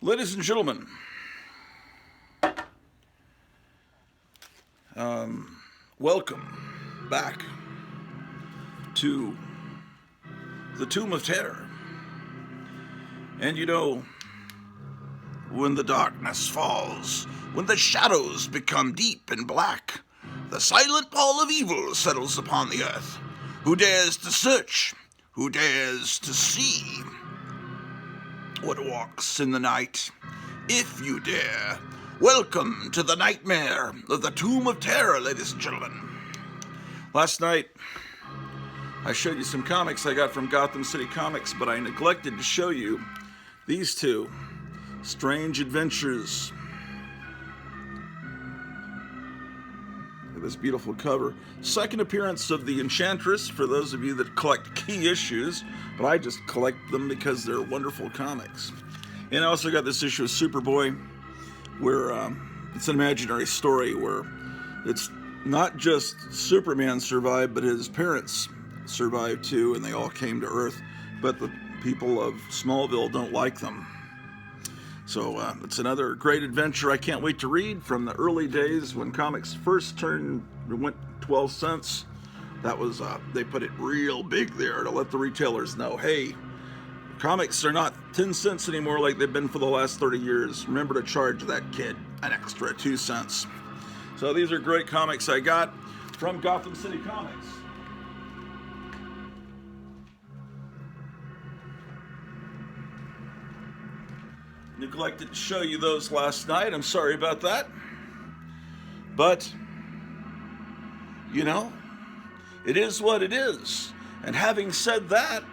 Ladies and gentlemen, welcome back to the Tomb of Terror. And you know, when the darkness falls, when the shadows become deep and black, the silent pall of evil settles upon the earth. Who dares to search? Who dares to see what walks in the night? If you dare, welcome to the nightmare of the Tomb of Terror, ladies and gentlemen. Last night, I showed you some comics I got from Gotham City Comics, but I neglected to show you these two, Strange Adventures. Look at this beautiful cover. Second appearance of the Enchantress, for those of you that collect key issues, but I just collect them because they're wonderful comics. And I also got this issue of Superboy, where it's an imaginary story where it's not just Superman survived, but his parents survived too, and they all came to Earth, but the people of Smallville don't like them. So it's another great adventure I can't wait to read. From the early days when comics first went 12 cents, that was, they put it real big there to let the retailers know, hey, comics are not 10 cents anymore like they've been for the last 30 years. Remember to charge that kid an extra 2 cents. So these are great comics I got from Gotham City Comics. Neglected to show you those last night. I'm sorry about that. But, you know, it is what it is. And having said that,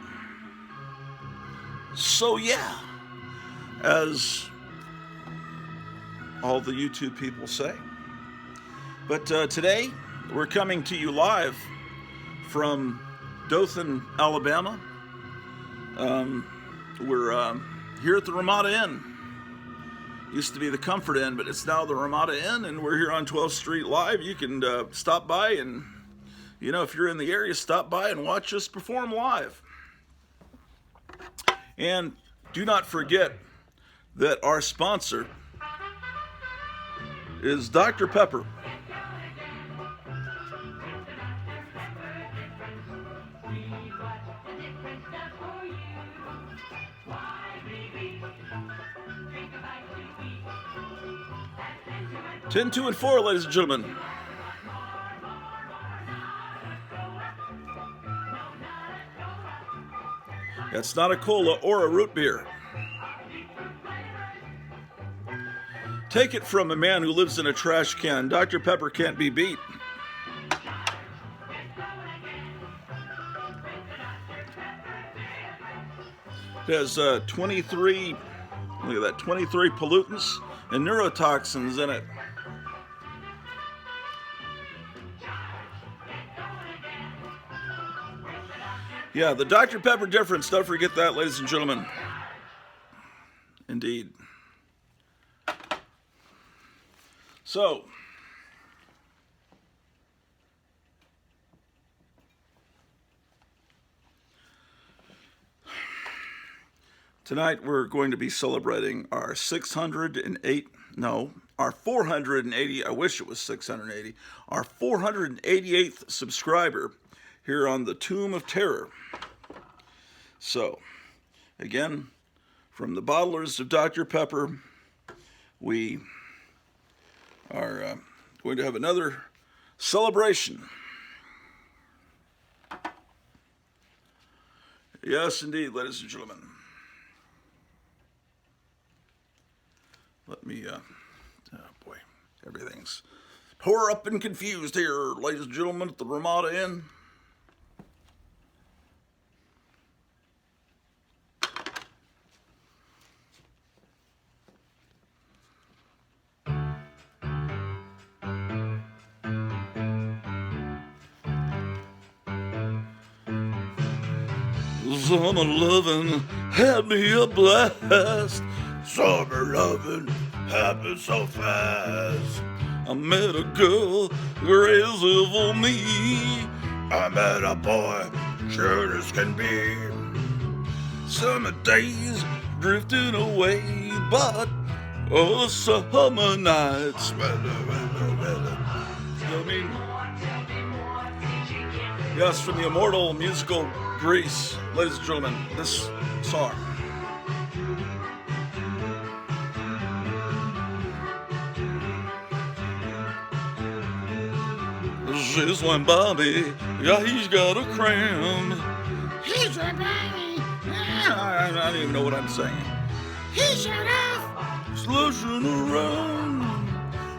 so yeah, as all the YouTube people say. But today, we're coming to you live from Dothan, Alabama. We're here at the Ramada Inn. Used to be the Comfort Inn, but it's now the Ramada Inn, and we're here on 12th Street Live. You can stop by and, you know, if you're in the area, stop by and watch us perform live. And do not forget that our sponsor is Dr. Pepper. Ten, 2, and 4, ladies and gentlemen. That's not a cola or a root beer. Take it from a man who lives in a trash can. Dr. Pepper can't be beat. It has 23, look at that, 23 pollutants and neurotoxins in it. Yeah, the Dr. Pepper difference. Don't forget that, ladies and gentlemen. Indeed. So, tonight we're going to be celebrating our 480, I wish it was 680, our 488th subscriber here on the Tomb of Terror. So, again, from the bottlers of Dr. Pepper, we are going to have another celebration. Yes, indeed, ladies and gentlemen. Let me, oh boy, everything's tore up and confused here, ladies and gentlemen, at the Ramada Inn. Summer loving had me a blast. Summer loving happened so fast. I met a girl crazy for me. I met a boy sure as can be. Summer days drifting away, but oh, the summer nights. I mean, yes, from the immortal musical Grease, ladies and gentlemen, this song. This is when Bobby, yeah, he's got a cram. He's a Bobby. I don't even know what I'm saying. He's shut off. Slushing around.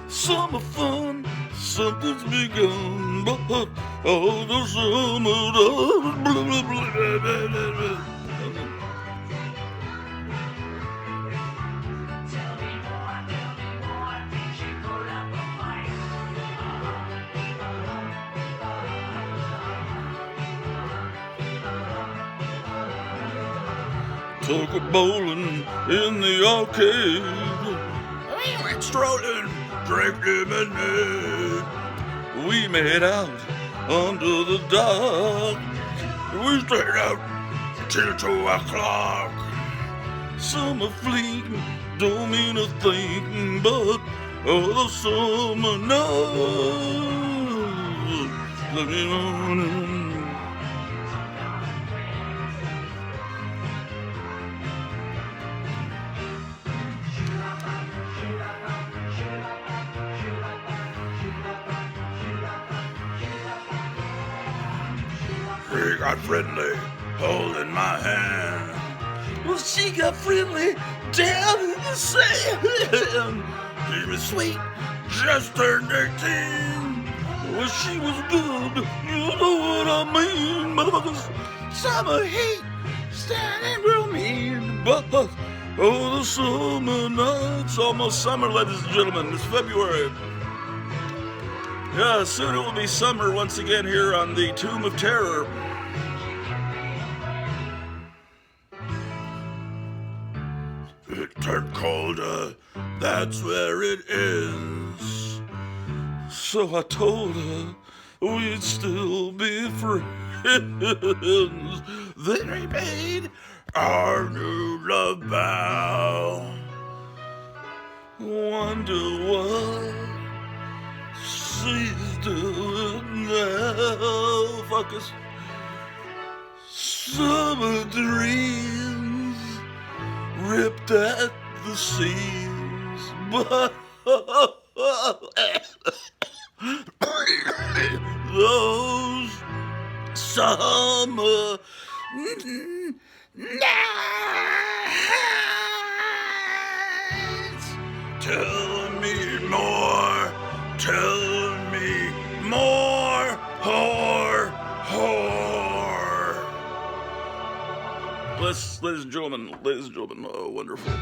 Summer fun, something's begun. But oh, the summer does. Blah, blah, blah, blah, blah, blah. Took a bowling in the arcade. We went strolling, drank lemonade. We made out under the dark. We stayed out till 2 o'clock. Summer fleet don't mean a thing, but oh, the summer night. Let me know. She got friendly, holding my hand. Well, she got friendly down in the sand. She was sweet, just turned 18. Well, she was good, you know what I mean. Motherfuckers, summer heat, standing real mean. But oh, the summer nights, almost summer, ladies and gentlemen. It's February. Yeah, soon it will be summer once again here on the Tomb of Terror. It turned colder, that's where it is. So I told her we'd still be friends. Then we made our new love vow. Wonder what she's doing now. Fuck us. Summer dreams ripped at the seams, but those summer nights. Tell me more. Tell me more. Whore. Ladies and gentlemen, oh, wonderful.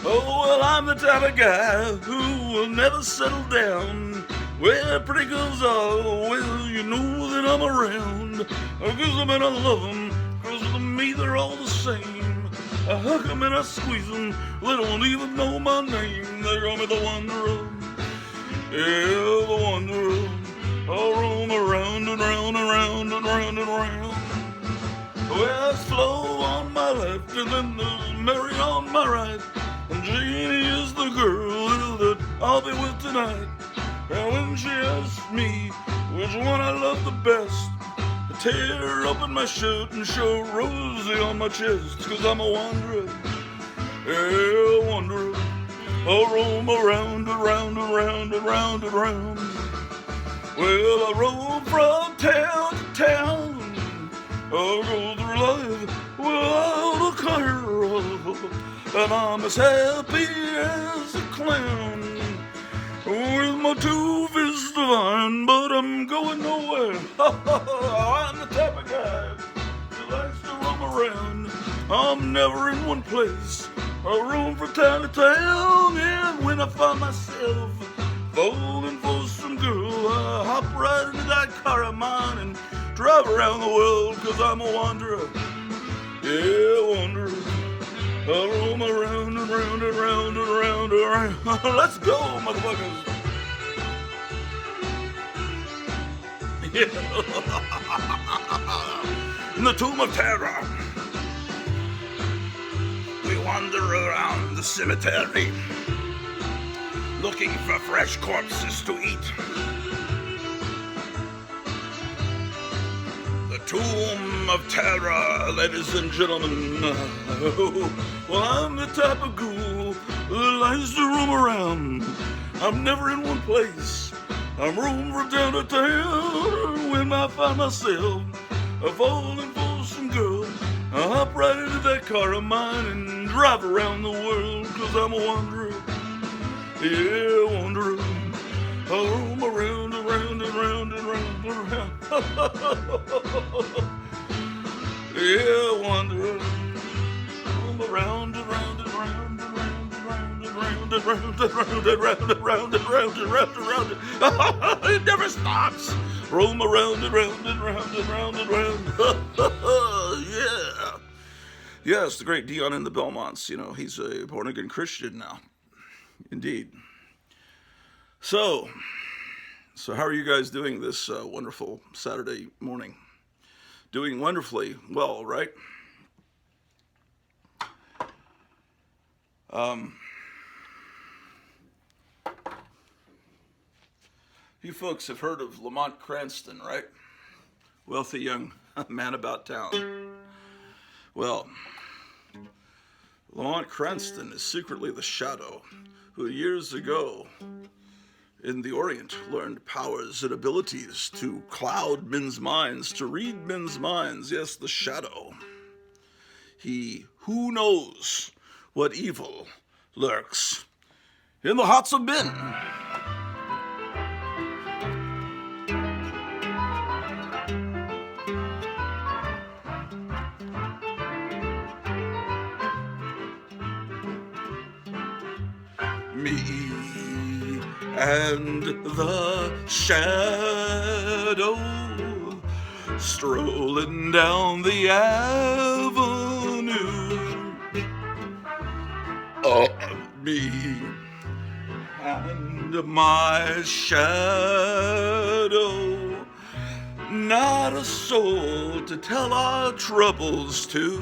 Oh, well, I'm the type of guy who will never settle down. Where pretty girls are, well, you know that I'm around. Because I mean, I love them, because to me they're all the same. I hug them and I squeeze them, they don't even know my name. They call me the Wanderer. Yeah, the Wanderer. I'll roam around and round and round and round and round. Well, there's Flo on my left and then there's Mary on my right. And Jeannie is the girl that I'll be with tonight. And when she asks me which one I love the best, I tear open my shirt and show Rosie on my chest. Cause I'm a wanderer, yeah, a wanderer. I'll roam around and round and round and round and round. Well, I roam from town to town. I'll go through life without a care. And I'm as happy as a clown with my 2 fists of iron, but I'm going nowhere. I'm the type of guy who likes to roam around. I'm never in one place. I roam from town to town, and when I find myself falling for some girl, I hop right into that car of mine and drive around the world, cause I'm a wanderer. Yeah, a wanderer. I roam around and round and round and round and round. Let's go, motherfuckers. In the Tomb of Terror, we wander around the cemetery looking for fresh corpses to eat. The Tomb of Terror, ladies and gentlemen. Well, I'm the type of ghoul that likes to roam around. I'm never in one place. I'm roaming from town to town. When I find myself falling for some girl, I hop right into that car of mine and drive around the world, 'cause I'm a wanderer. Yeah, wanderer. I roam around and round and round and round and round. Yeah, wanderer. Roam around and round and round and round and round and round and round and round and round and round and round and round and round. It never stops. Roam around and round and round and round and round. Yeah. Yes, the great Dion and the Belmonts. You know, he's a born-again Christian now. Indeed. So how are you guys doing this wonderful Saturday morning? Doing wonderfully well, right? You folks have heard of Lamont Cranston, right? Wealthy young man about town. Well, Lamont Cranston is secretly the Shadow, who years ago in the Orient learned powers and abilities to cloud men's minds, to read men's minds. Yes, the Shadow. Who knows what evil lurks in the hearts of men. Me and the Shadow strolling down the avenue. Me and my shadow, not a soul to tell our troubles to.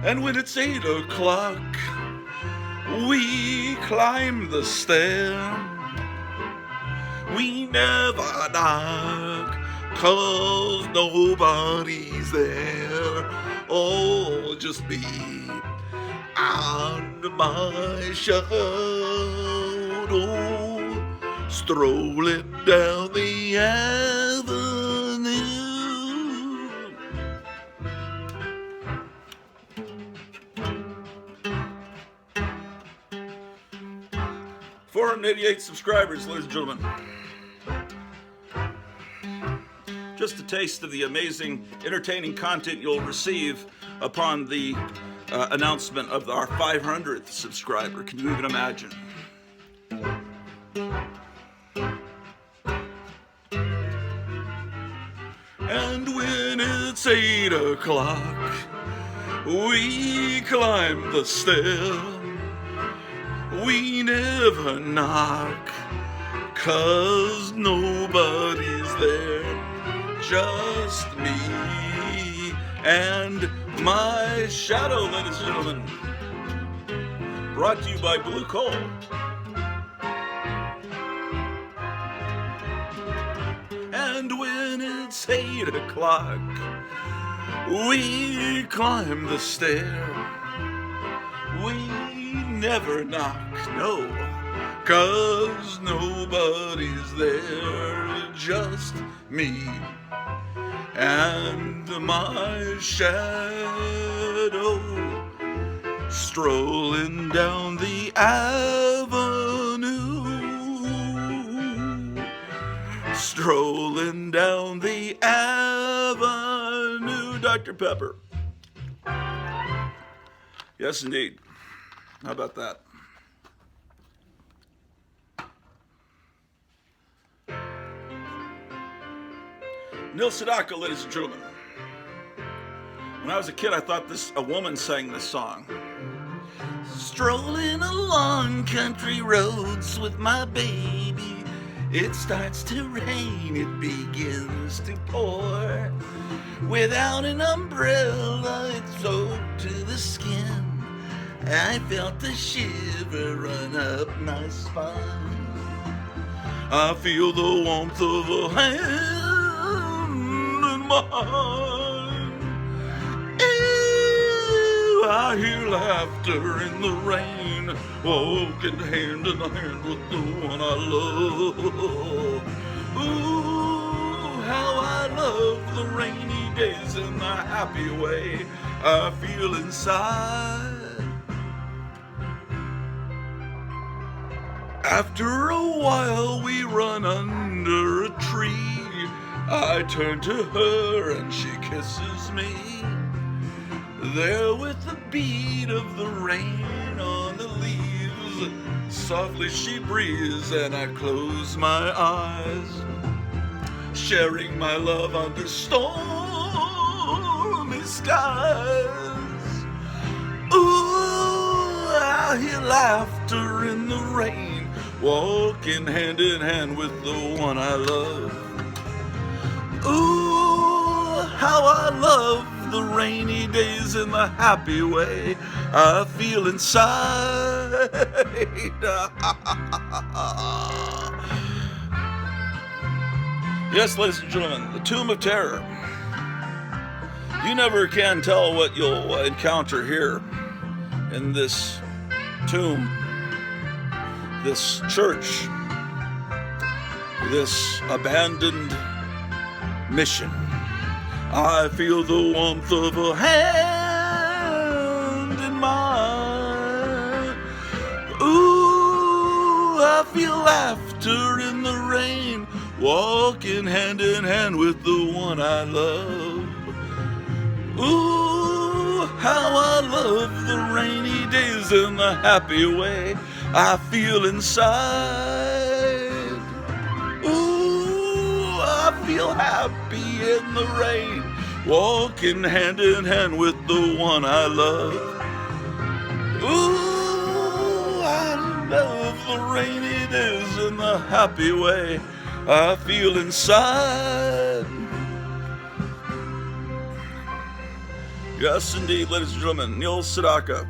And when it's 8 o'clock, we climb the stair. We never knock, 'cause nobody's there. Oh, just me and my shadow strolling down the avenue. 488 subscribers, ladies and gentlemen. Just a taste of the amazing, entertaining content you'll receive upon the announcement of our 500th subscriber. Can you even imagine? And when it's 8 o'clock, we climb the stair. We never knock, 'cause nobody's there. Just me and my shadow, ladies and gentlemen. Brought to you by Blue Coal. And when it's 8 o'clock, we climb the stair. We never knock, no, 'cause nobody's there. Just me and my shadow strolling down the avenue. Strolling down the avenue. Dr. Pepper. Yes, indeed. How about that? Neil Sedaka, ladies and gentlemen. When I was a kid, I thought a woman sang this song. Strolling along country roads with my baby It starts to rain, it begins to pour. Without an umbrella, it's soaked to the skin. I felt a shiver run up my spine. I feel the warmth of a hand in mine. Ew, I hear laughter in the rain, walking hand in hand with the one I love. Ooh, how I love the rainy days in the happy way I feel inside. After a while we run under a tree. I turn to her and she kisses me. There with the beat of the rain on the leaves, softly she breathes and I close my eyes, sharing my love under stormy skies. Ooh, I hear laughter in the rain, walking hand in hand with the one I love. Ooh, how I love the rainy days in the happy way I feel inside. Yes, ladies and gentlemen, the Tomb of Terror. You never can tell what you'll encounter here in this tomb, this church, this abandoned mission. I feel the warmth of a hand in mine. Ooh, I feel laughter in the rain, walking hand in hand with the one I love. Ooh, how I love the rainy days in the happy way I feel inside. Ooh, I feel happy in the rain, walking hand in hand with the one I love. Ooh, I love the rainy days in the happy way I feel inside. Yes, indeed, ladies and gentlemen, Neil Sedaka.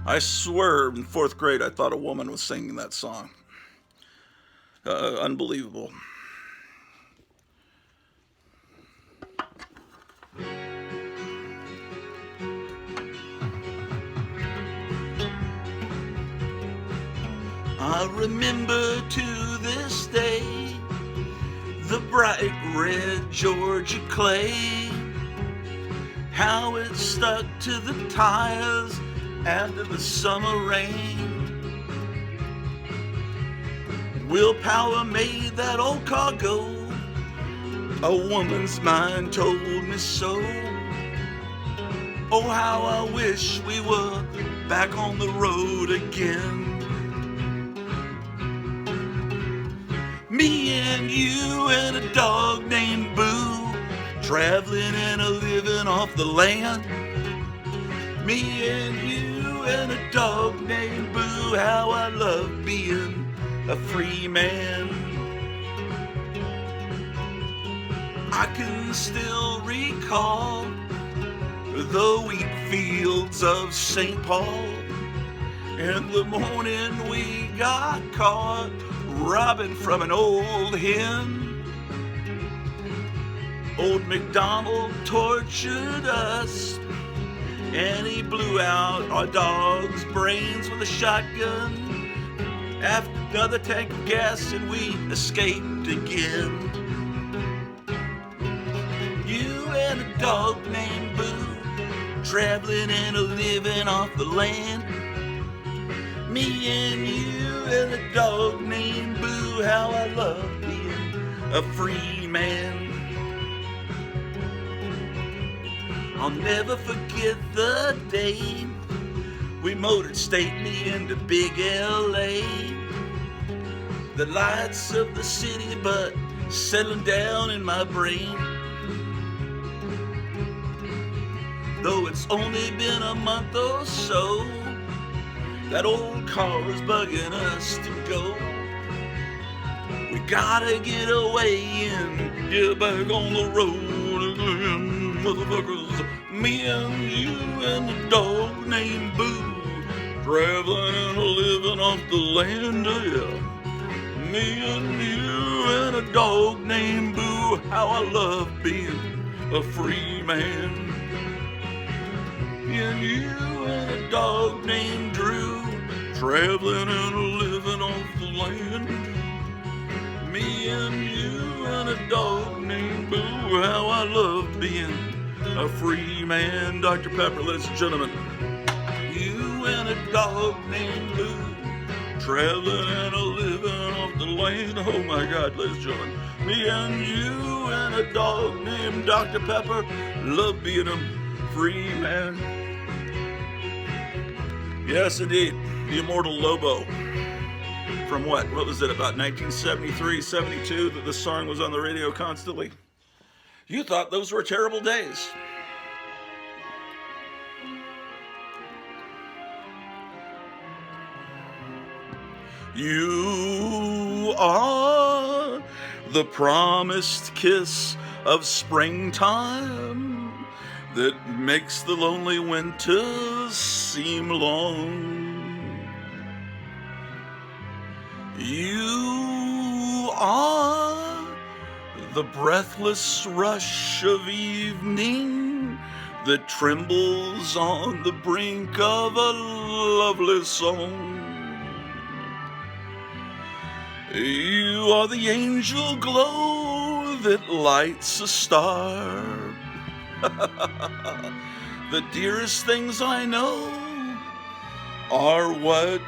I swear in 4th grade I thought a woman was singing that song. Unbelievable. I remember to this day the bright red Georgia clay, how it stuck to the tires after the summer rain. Willpower made that old car go. A woman's mind told me so. Oh, how I wish we were back on the road again. Me and you and a dog named Boo, traveling and a living off the land. Me and you and a dog named Boo, how I love being a free man. I can still recall the wheat fields of St. Paul. In the morning we got caught robbing from an old hen. Old MacDonald tortured us, and he blew out our dog's brains with a shotgun. After another tank of gas, and we escaped again. You and a dog named Boo, traveling and a living off the land. Me and you and a dog named Boo, how I love being a free man. I'll never forget the day we motored stately into big LA. The lights of the city but settling down in my brain. Though it's only been a month or so, that old car is bugging us to go. We gotta get away and get back on the road again, motherfuckers. Me and you and a dog named Boo, traveling and living off the land, yeah. Me and you and a dog named Boo, how I love being a free man. Me and you and a dog named Drew, traveling and living off the land. Me and you and a dog named Boo, how I love being a free man. Dr. Pepper, ladies and gentlemen. You and a dog named Boo, traveling and living off the land. Oh my God, ladies and gentlemen. Me and you and a dog named Dr. Pepper, love being a free man. Yes, indeed. The Immortal Lobo. From what was it, about 1973, 72 that this song was on the radio constantly? You thought those were terrible days. You are the promised kiss of springtime that makes the lonely winters seem long. You are the breathless rush of evening that trembles on the brink of a lovely song. You are the angel glow that lights a star. The dearest things I know are what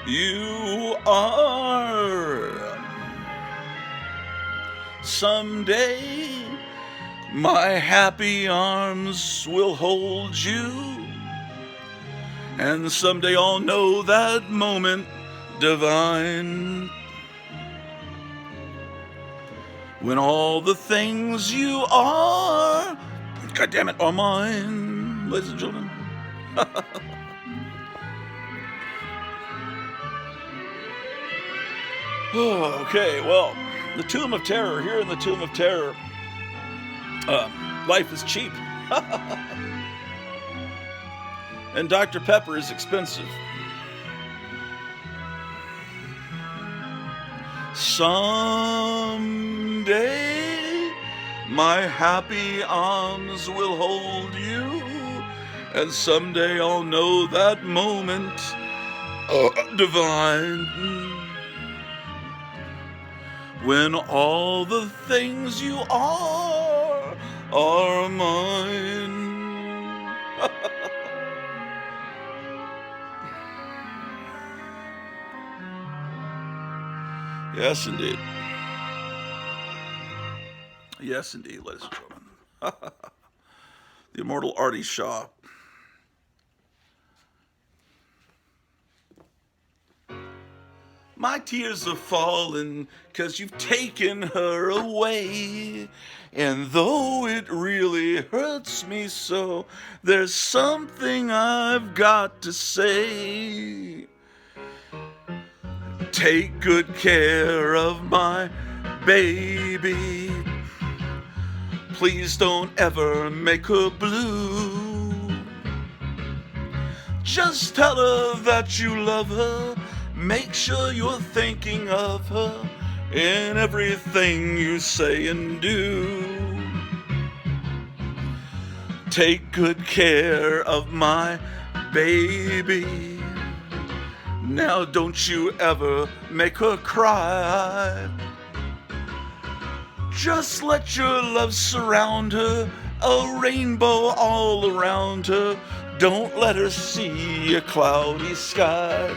you are. Someday my happy arms will hold you, and someday I'll know that moment divine, when all the things you are, God damn it, are mine, ladies and gentlemen. Okay, well, the Tomb of Terror, here in the Tomb of Terror, life is cheap. And Dr. Pepper is expensive. Someday my happy arms will hold you, and someday I'll know that moment divine, when all the things you are mine. Yes, indeed. Yes, indeed, ladies and gentlemen. The immortal Artie Shaw. My tears are falling 'cause you've taken her away. And though it really hurts me so, there's something I've got to say. Take good care of my baby. Please don't ever make her blue. Just tell her that you love her. Make sure you're thinking of her in everything you say and do. Take good care of my baby. Now don't you ever make her cry. Just let your love surround her, a rainbow all around her. Don't let her see a cloudy sky.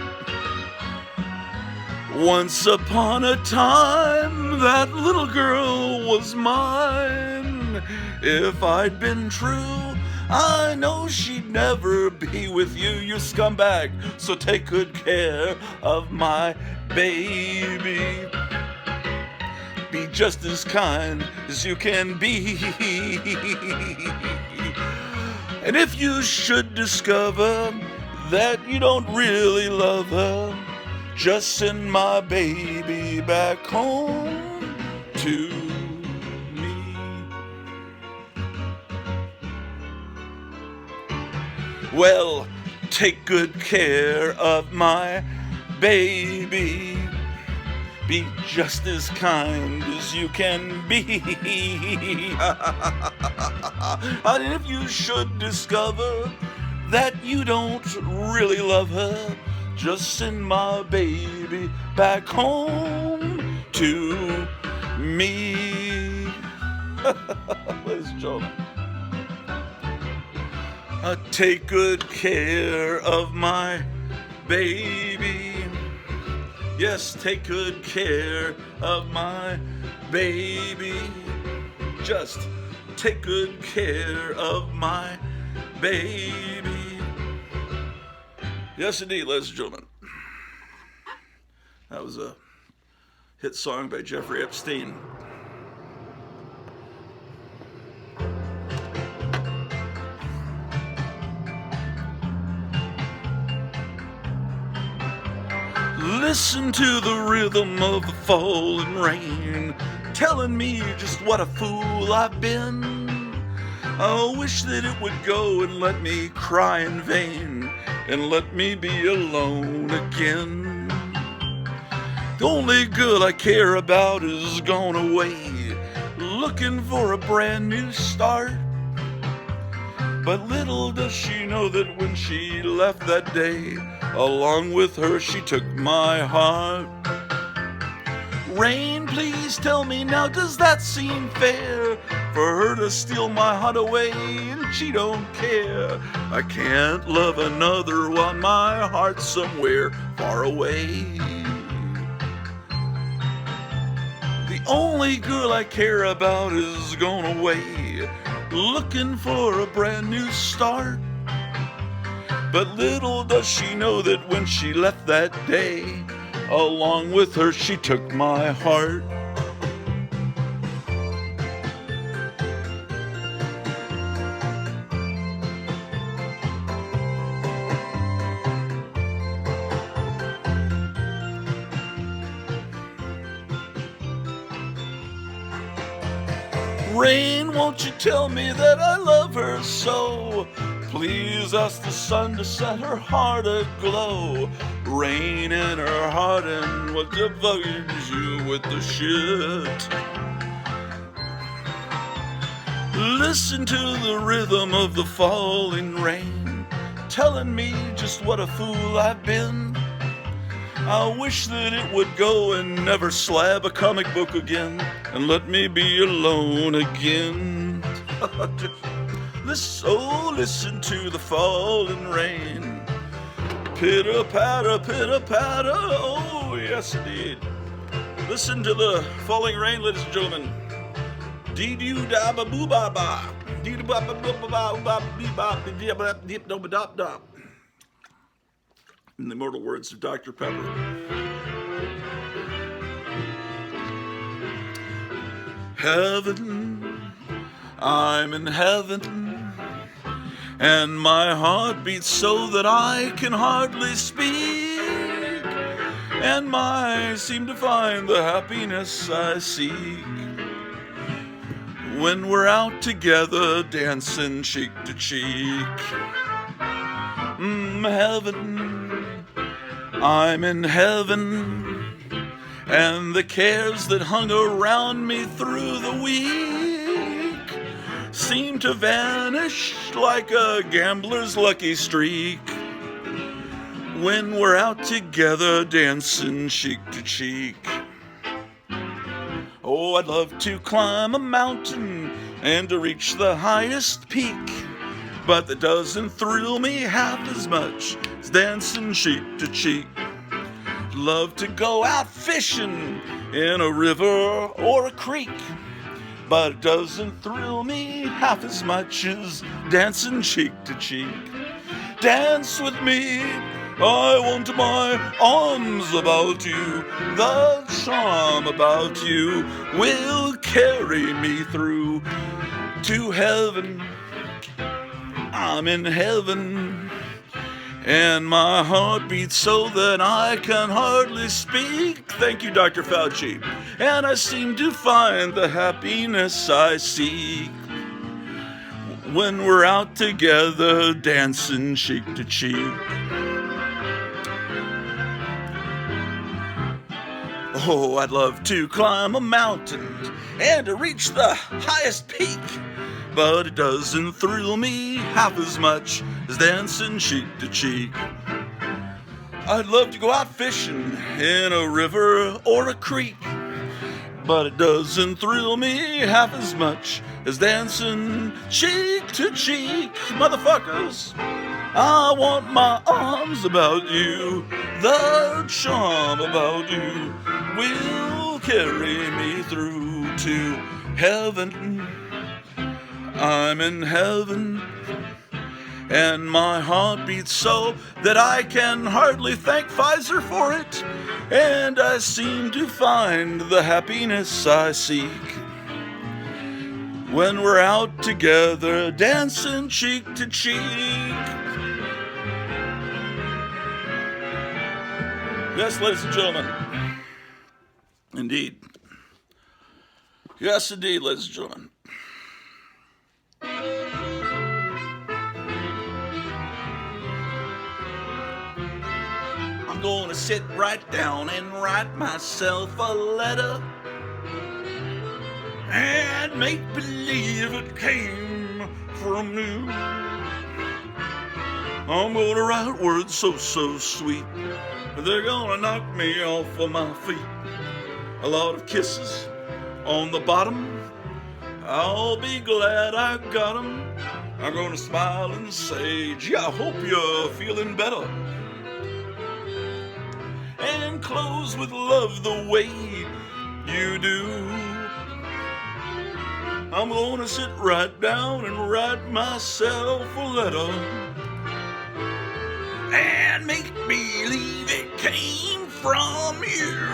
Once upon a time, that little girl was mine. If I'd been true, I know she'd never be with you, you scumbag. So take good care of my baby. Be just as kind as you can be. And if you should discover that you don't really love her, Just send my baby back home to me. Well, take good care of my baby. Be just as kind as you can be. And if you should discover that you don't really love her, just send my baby back home to me. Ladies and gentlemen, take good care of my baby. Yes, take good care of my baby. Just take good care of my baby. Yes, indeed, ladies and gentlemen. That was a hit song by Jeffrey Epstein. Listen to the rhythm of the falling rain, telling me just what a fool I've been. I wish that it would go and let me cry in vain, and let me be alone again. The only girl I care about is gone away, looking for a brand new start. But little does she know that when she left that day, along with her she took my heart. Rain, please tell me now, does that seem fair? For her to steal my heart away and she don't care. I can't love another while my heart's somewhere far away. The only girl I care about is gone away, looking for a brand new start. But little does she know that when she left that day, along with her she took my heart. Rain, won't you tell me that I love her so? Please ask the sun to set her heart aglow. Rain in her heart and what devours you with the shit. Listen to the rhythm of the falling rain, telling me just what a fool I've been. I wish that it would go and never slab a comic book again, and let me be alone again. Listen to the falling rain. Pitter-patter, pitter-patter, oh yes indeed. Listen to the falling rain, ladies and gentlemen. Dee-doo-da-ba-boo-ba-ba. Dee-doo-ba-ba-ba-ba-ba-bee-ba-dee-ba-dee-ba-dop-dop. In the immortal words of Dr. Pepper. Heaven, I'm in heaven, and my heart beats so that I can hardly speak, and I seem to find the happiness I seek when we're out together dancing cheek to cheek. Heaven, I'm in heaven, and the cares that hung around me through the week seem to vanish like a gambler's lucky streak when we're out together dancing cheek to cheek. Oh, I'd love to climb a mountain and to reach the highest peak, but that doesn't thrill me half as much as dancing cheek to cheek. Love to go out fishing in a river or a creek, but it doesn't thrill me half as much as dancing cheek to cheek. Dance with me, I want my arms about you. The charm about you will carry me through to heaven. I'm in heaven, and my heart beats so that I can hardly speak. Thank you, Dr. Fauci. And I seem to find the happiness I seek when we're out together dancing cheek to cheek. Oh, I'd love to climb a mountain and to reach the highest peak, but it doesn't thrill me half as much as dancing cheek to cheek. I'd love to go out fishing in a river or a creek, but it doesn't thrill me half as much as dancing cheek to cheek. Motherfuckers, I want my arms about you, the charm about you will carry me through to heaven. I'm in heaven, and my heart beats so that I can hardly thank Pfizer for it, and I seem to find the happiness I seek when we're out together dancing cheek to cheek. Yes, ladies and gentlemen. Indeed. Yes, indeed, ladies and gentlemen. I'm going to sit right down and write myself a letter and make believe it came from you. I'm going to write words so sweet, they're going to knock me off of my feet. A lot of kisses on the bottom, I'll be glad I got them. I'm going to smile and say, gee, I hope you're feeling better. And close with love the way you do. I'm going to sit right down and write myself a letter and make believe it came from you.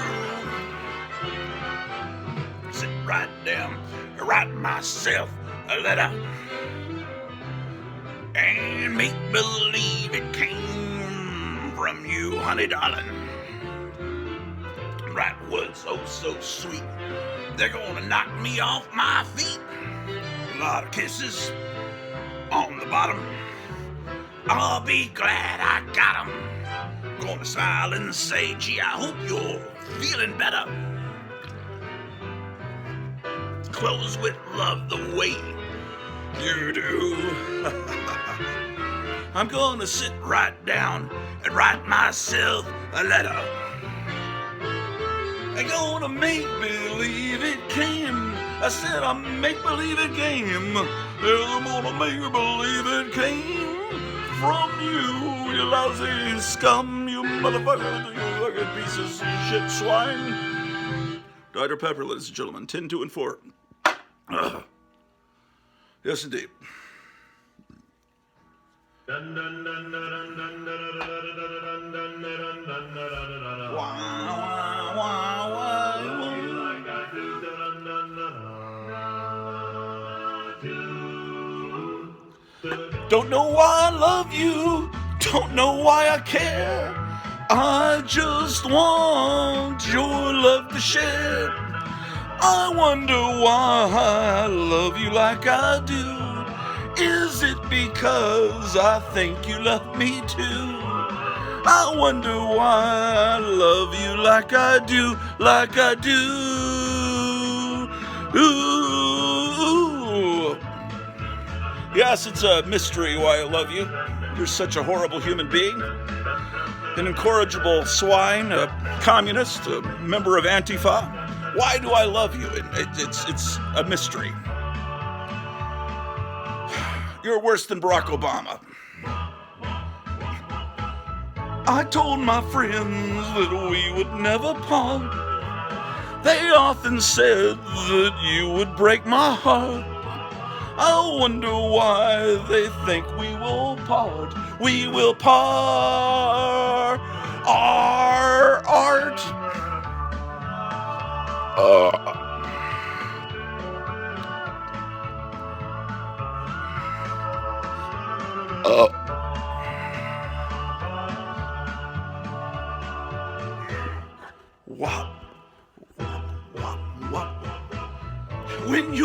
Sit right down and write myself a letter and make believe it came from you, honey darling. Write words so sweet, they're gonna knock me off my feet. A lot of kisses on the bottom, I'll be glad I got them. Gonna smile and say, gee, I hope you're feeling better. Close with love the way you do. I'm gonna sit right down and write myself a letter. I'm gonna make believe it came. I said I make believe it came. I'm gonna make believe it came from you, you lousy scum, you motherfucker, you fucking pieces of shit swine. Dr. Pepper, ladies and gentlemen, 10, 2, and 4. Yes, indeed. Don't know why I love you, don't know why I care. I just want your love to share. I wonder why I love you like I do. Is it because I think you love me too? I wonder why I love you like I do, like I do. Ooh. Yes, it's a mystery why I love you. You're such a horrible human being. An incorrigible swine, a communist, a member of Antifa. Why do I love you? It's a mystery. You're worse than Barack Obama. I told my friends that we would never part. They often said that you would break my heart. I wonder why they think we will part. We will part our art.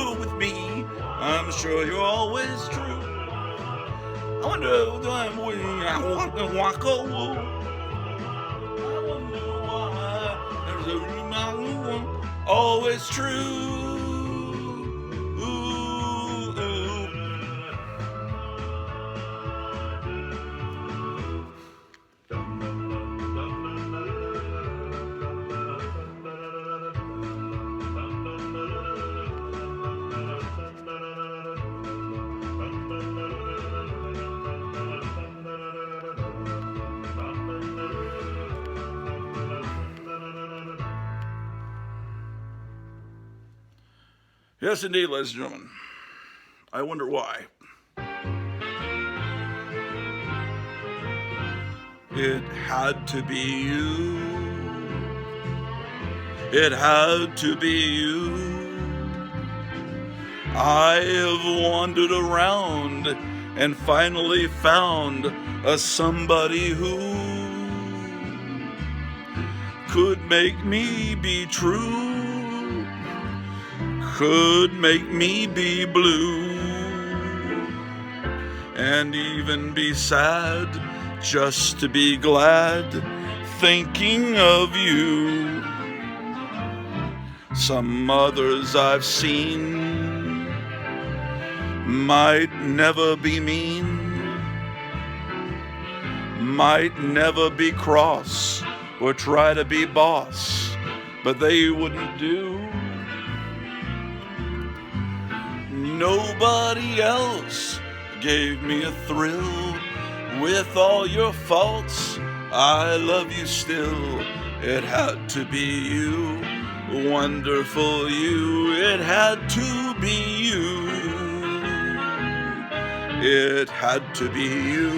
true with me. I'm sure you're always true. I wonder why I want to walk over. I wonder why there's a reminder always true. Yes, indeed, ladies and gentlemen. I wonder why. It had to be you. It had to be you. I have wandered around and finally found a somebody who could make me be true. Could make me be blue and even be sad just to be glad thinking of you. Some others I've seen might never be mean, might never be cross or try to be boss, but they wouldn't do. Nobody else gave me a thrill. With all your faults, I love you still. It had to be you, wonderful you. It had to be you. It had to be you.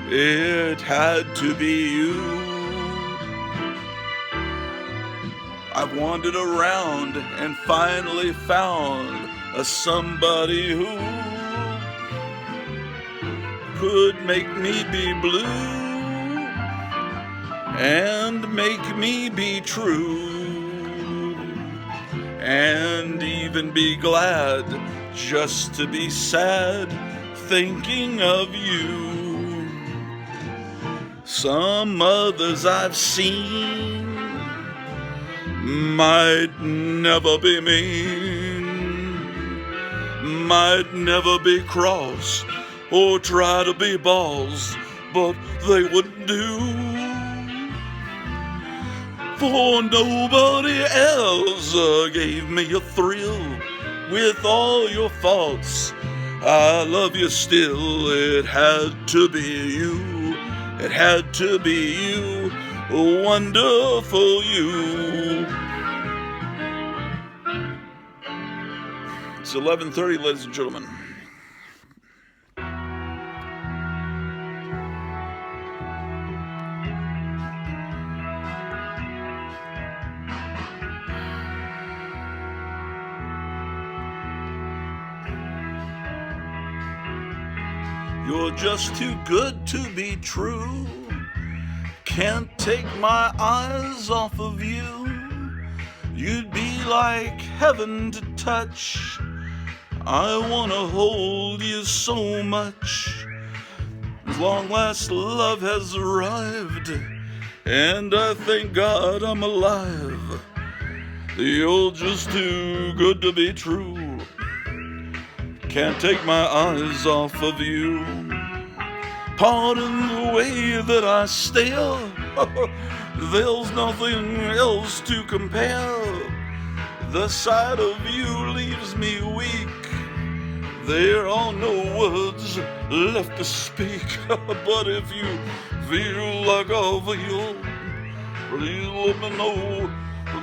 It had to be you. I've wandered around and finally found a somebody who could make me be blue and make me be true and even be glad just to be sad thinking of you. Some others I've seen might never be mean, might never be cross or try to be balls, but they wouldn't do. For nobody else gave me a thrill. With all your faults, I love you still. It had to be you. It had to be you. Wonderful you. It's 11:30, ladies and gentlemen. You're just too good to be true. Can't take my eyes off of you. You'd be like heaven to touch. I wanna hold you so much. As long last love has arrived, and I thank God I'm alive. You're just too good to be true. Can't take my eyes off of you. Pardon the way that I stare. There's nothing else to compare. The sight of you leaves me weak. There are no words left to speak. But if you feel like I feel, please let me know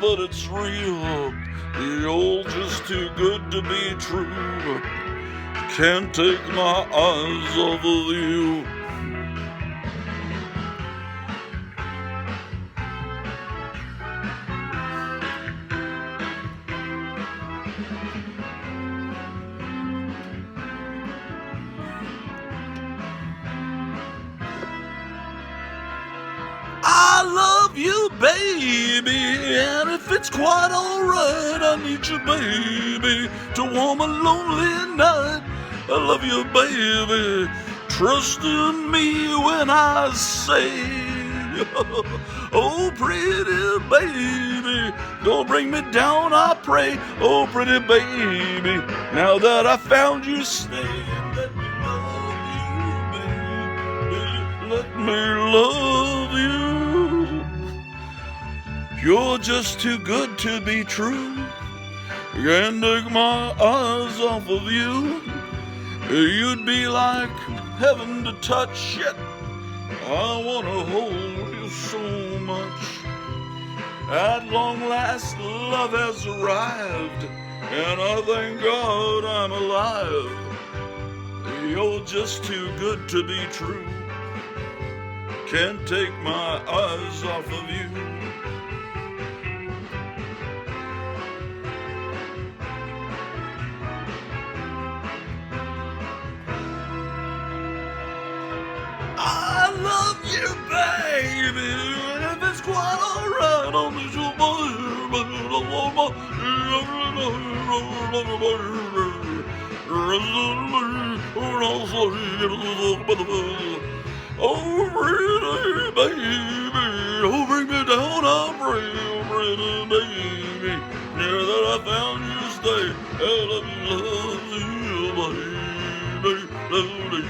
that it's real. You're just too good to be true. Can't take my eyes off of you. I love you, baby, and if it it's quite alright. I need you, baby, to warm a lonely night. I love you, baby. Trust in me when I say, oh, pretty baby, don't bring me down, I pray. Oh, pretty baby, now that I found you, stay and let me love you, baby. Let me love you. You're just too good to be true. Can't take my eyes off of you. You'd be like heaven to touch it. I wanna hold you so much. At long last, love has arrived, and I thank God I'm alive. You're just too good to be true. Can't take my eyes off of you. I love you, baby, and if it's quite alright, I'll miss you, oh, pretty baby, oh, bring me down, I pray, oh, pretty baby, near that I found you, stay, and let me love you, baby, love you.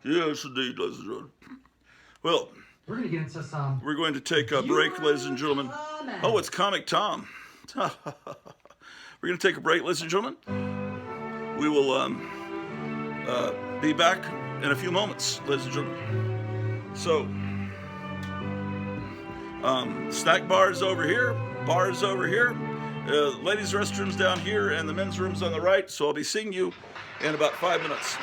Yes, indeed, ladies and gentlemen. Well, we're going to get into some. We're going to take a break, ladies and gentlemen. Oh, it's Comic Tom. We're going to take a break, ladies and gentlemen. We will be back in a few moments, ladies and gentlemen. So, snack bars over here, bars over here, ladies' restrooms down here, and the men's rooms on the right. So I'll be seeing you in about 5 minutes.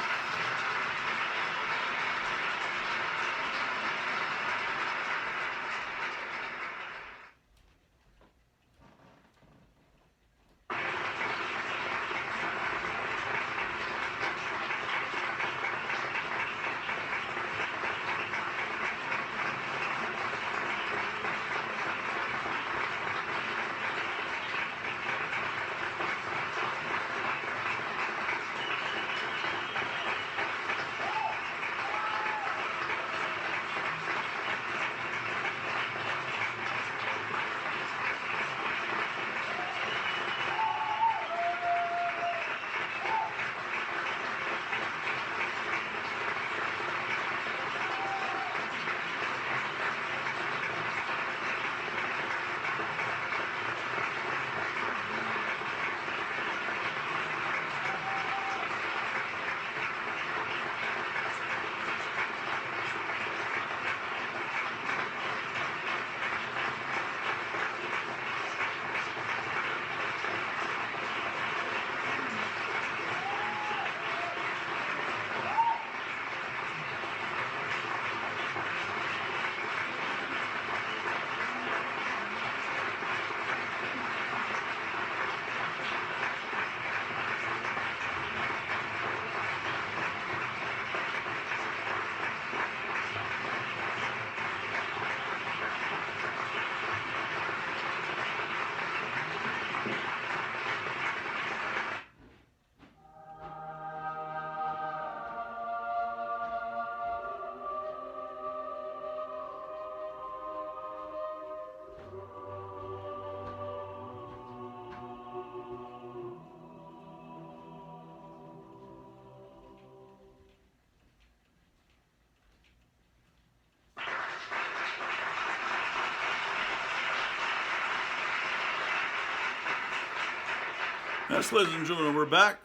Yes, ladies and gentlemen, we're back.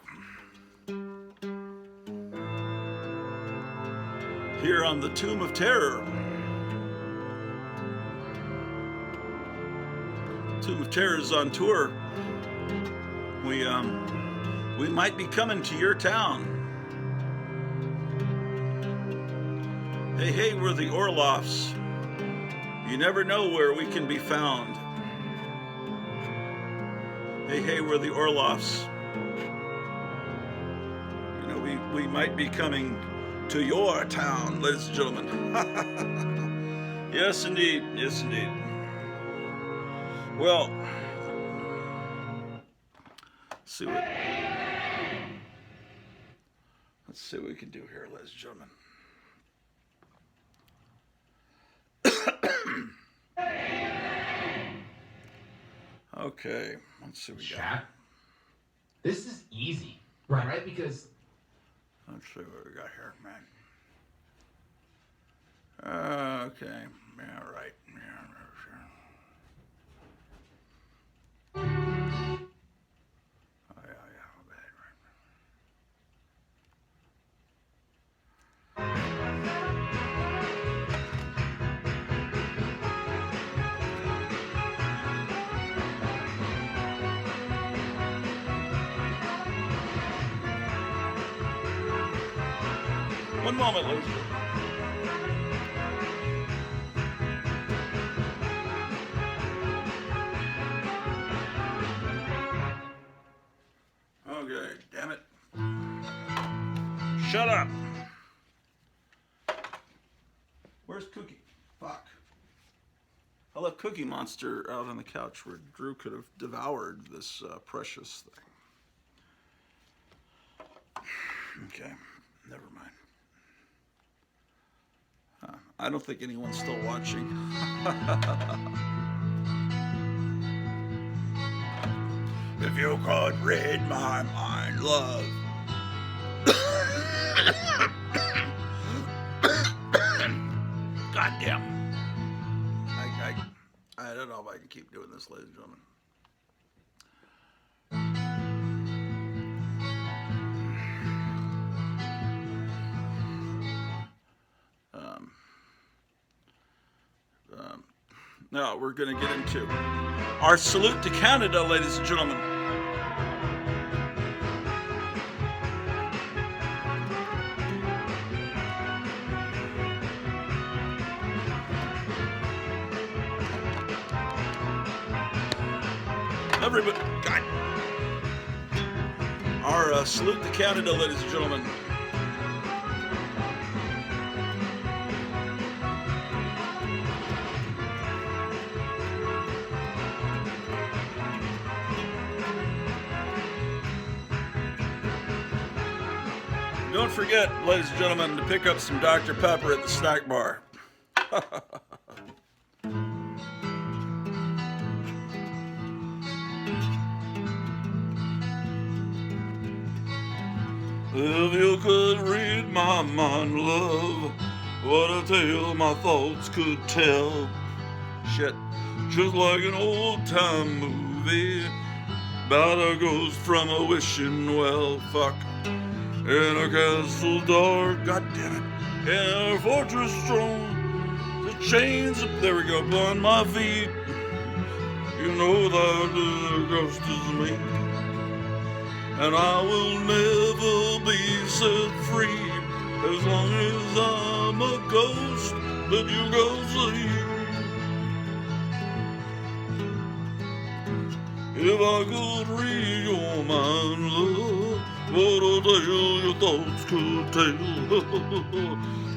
Here on the Tomb of Terror. Tomb of Terror is on tour. We might be coming to your town. Hey, hey, we're the Orloffs. You never know where we can be found. Hey, hey, we're the Orloffs. You know, we might be coming to your town, ladies and gentlemen. Yes, indeed. Yes, indeed. Well, let's see what we can do here, ladies and gentlemen. Okay, let's see what we got. Chat. This is easy, right? Because let's see what we got here, man. Okay, yeah, right. Yeah, sure. Oh, yeah, bad, right. One moment, ladies and gentlemen. Okay, damn it. Shut up. Where's Cookie? Fuck. I left Cookie Monster out on the couch where Drew could have devoured this precious thing. Okay, never mind. I don't think anyone's still watching. If you could read my mind, love. Goddamn. I don't know if I can keep doing this, ladies and gentlemen. Now we're going to get into our salute to Canada, ladies and gentlemen. Everybody, God. Our salute to Canada, ladies and gentlemen. Don't forget, ladies and gentlemen, to pick up some Dr. Pepper at the snack bar. If you could read my mind, love, what a tale my thoughts could tell. Shit. Just like an old-time movie about a ghost from a wishing well. Fuck. In a castle dark, goddamn it, in a fortress strong, the chains up, there we go, upon my feet. You know that the ghost is me, and I will never be set free as long as I'm a ghost that you go see. If I could read your mind, love, what a tale your thoughts could tell.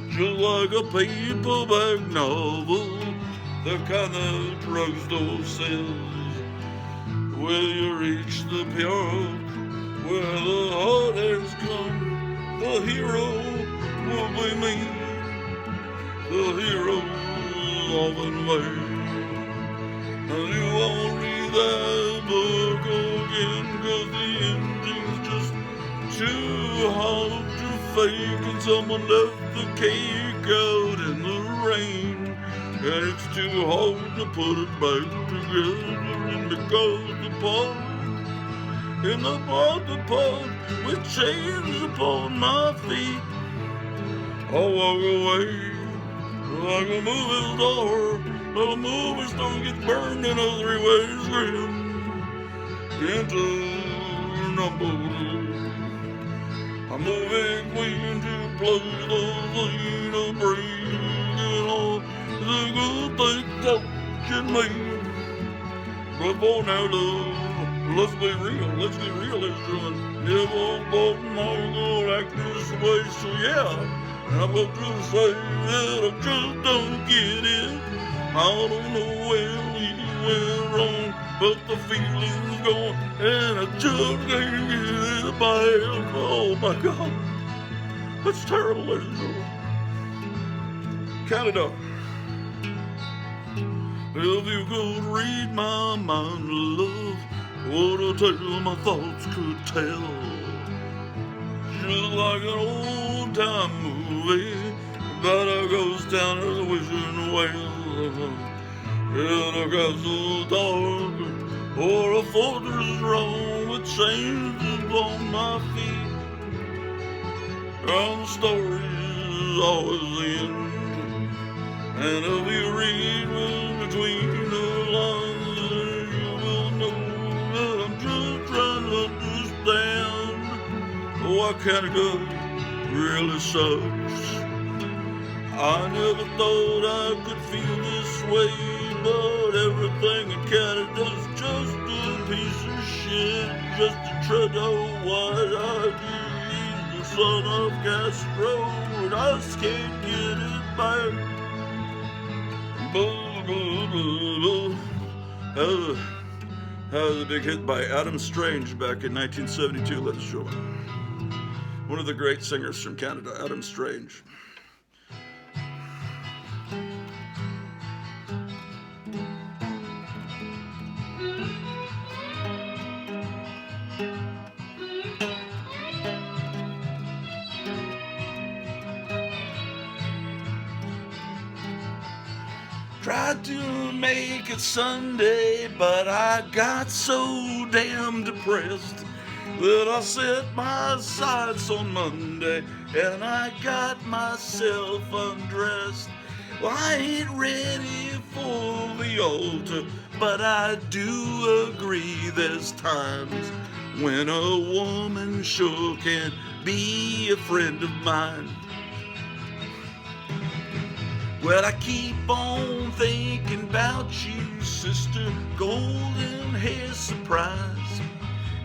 Just like a paperback novel, the kind that drugstore sells. Where you reach the park, where the heart has come, the hero will be me. The hero often waits, and you won't read that book again, 'cause the ending's just too hard to fake, and someone left the cake out in the rain, and it's too hard to put it back together. And because the park, in the park with chains upon my feet, I'll walk away like a movie star. Well, a movie star gets burned in a three-way screen into number two. A movie queen to play the scene of bringing all the good things out in me. But for now, love, Let's be real, ladies and gentlemen. Never thought my go like this way, so yeah. And I'm going to say that I just don't get it. I don't know where we went wrong, but the feeling's gone, and I just can't get it back. Oh my God. That's terrible, ladies and gentlemen. Canada. If you could read my mind, love, what a tale my thoughts could tell. Just like an old time movie about a ghost down at the wishing well. In a castle dark or a fortress wrong with chains upon my feet. And the story is always the end. And if you read between the lines, you will know that I'm just trying to understand why Canada really sucks. I never thought I could feel this way, but everything in Canada's just a piece of shit. Just a Trudeau, what I do, the son of Castro, and I just can't get it back. That was a big hit by Adam Strange back in 1972, ladies and gentlemen. One of the great singers from Canada, Adam Strange. Tried to make it Sunday, but I got so damn depressed that I set my sights on Monday and I got myself undressed. Well, I ain't ready for the altar, but I do agree there's times when a woman sure can be a friend of mine. Well, I keep on thinking about you, sister, golden hair surprise.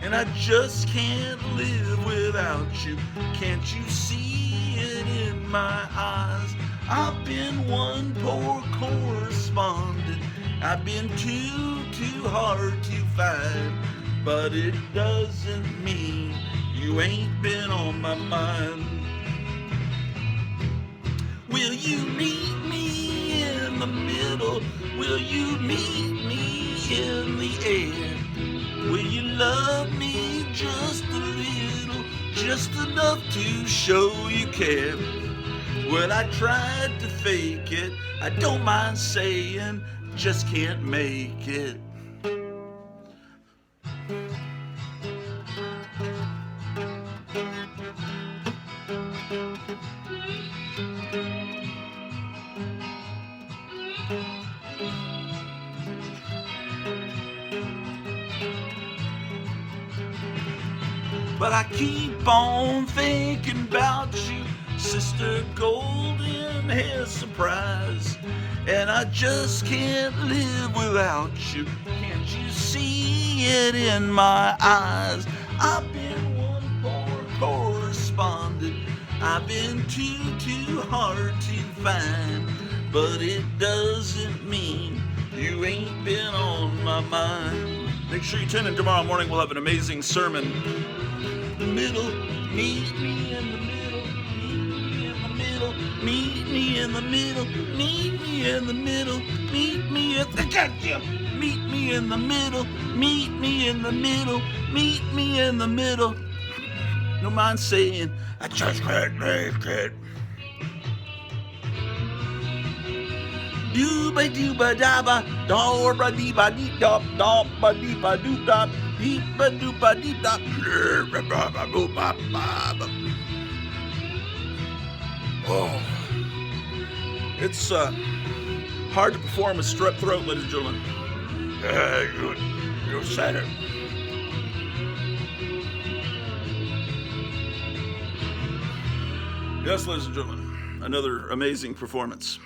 And I just can't live without you. Can't you see it in my eyes? I've been one poor correspondent. I've been too hard to find. But it doesn't mean you ain't been on my mind. Will you meet me in the middle? Will you meet me in the air? Will you love me just a little, just enough to show you care? Well, I tried to fake it, I don't mind saying, just can't make it. But I keep on thinking about you, sister, golden hair surprise. And I just can't live without you. Can't you see it in my eyes? I've been one poor correspondent. I've been too hard to find. But it doesn't mean you ain't been on my mind. Make sure you tune in tomorrow morning. We'll have an amazing sermon. The middle, meet me in the middle, meet me in the middle, meet me in the middle, meet me in the middle, meet me in the middle, meet me in the middle, meet me in the middle. Don't mind saying, I just can't make it. Dooba dooba daba, dorba deeba deep dop, dopba deeba doop dop. Oh, it's hard to perform with strep throat, ladies and gentlemen. You said it. Yes, ladies and gentlemen, another amazing performance.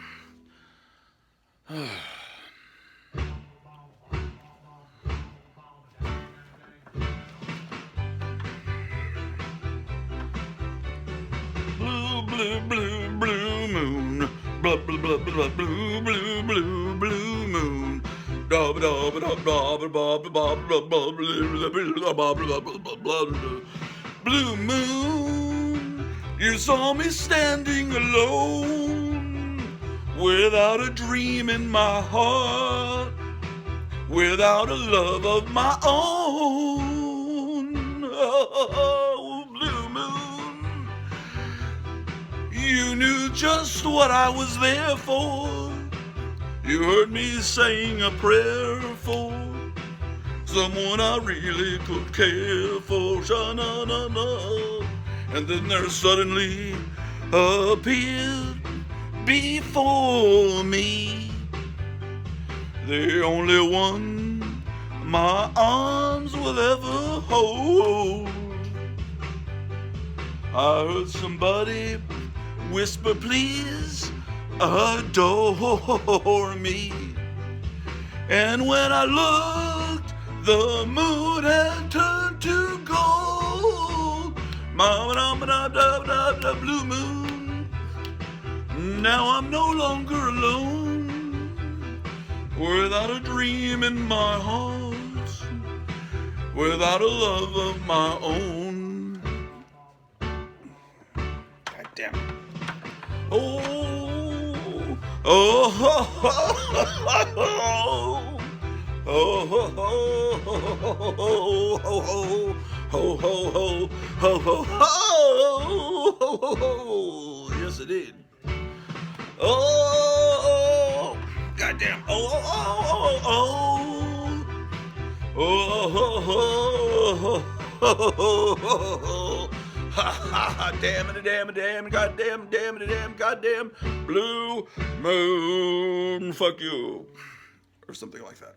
blue moon. Blue moon, you saw me standing alone, without a dream in my heart, without a love of my own. Oh, blue moon, you knew just what I was there for. You heard me saying a prayer for someone I really could care for. Sha-na-na-na. And then there suddenly appeared before me the only one my arms will ever hold. I heard somebody whisper, please adore me. And when I looked, the moon had turned to gold. The blue moon. Now I'm no longer alone, without a dream in my heart, without a love of my own. God damn it. Oh, oh, ho, ho, ho, ho, ho, ho. Yes, it did. Oh, goddamn. Oh, oh, oh, oh, oh. Damn it, goddamn, goddamn, blue moon, fuck you. Or something like that.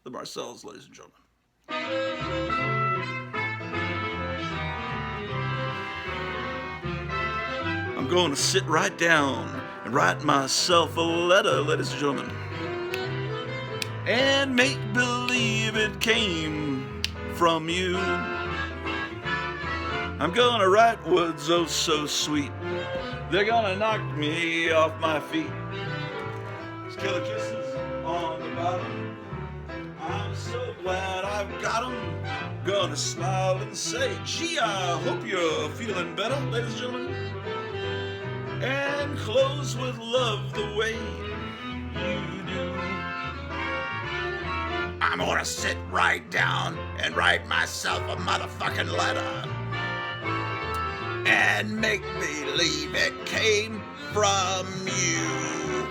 The Marcells, ladies and gentlemen. I'm going to sit right down and write myself a letter, ladies and gentlemen, and make believe it came from you. I'm gonna write words oh so sweet, they're gonna knock me off my feet. These killer kisses on the bottom, I'm so glad I've got them. Gonna smile and say, gee, I hope you're feeling better, ladies and gentlemen. And close with love the way you do. I'm gonna sit right down and write myself a motherfucking letter and make believe it came from you.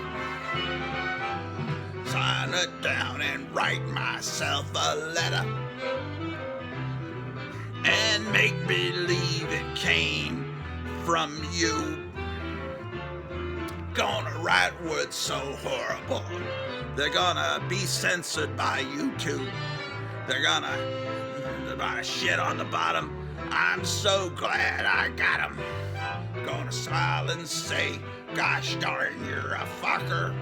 Sign it down and write myself a letter and make believe it came from you. Gonna write words so horrible, they're gonna be censored by YouTube. They're gonna shit on the bottom. I'm so glad I got him. Gonna smile and say, gosh darn, you're a fucker.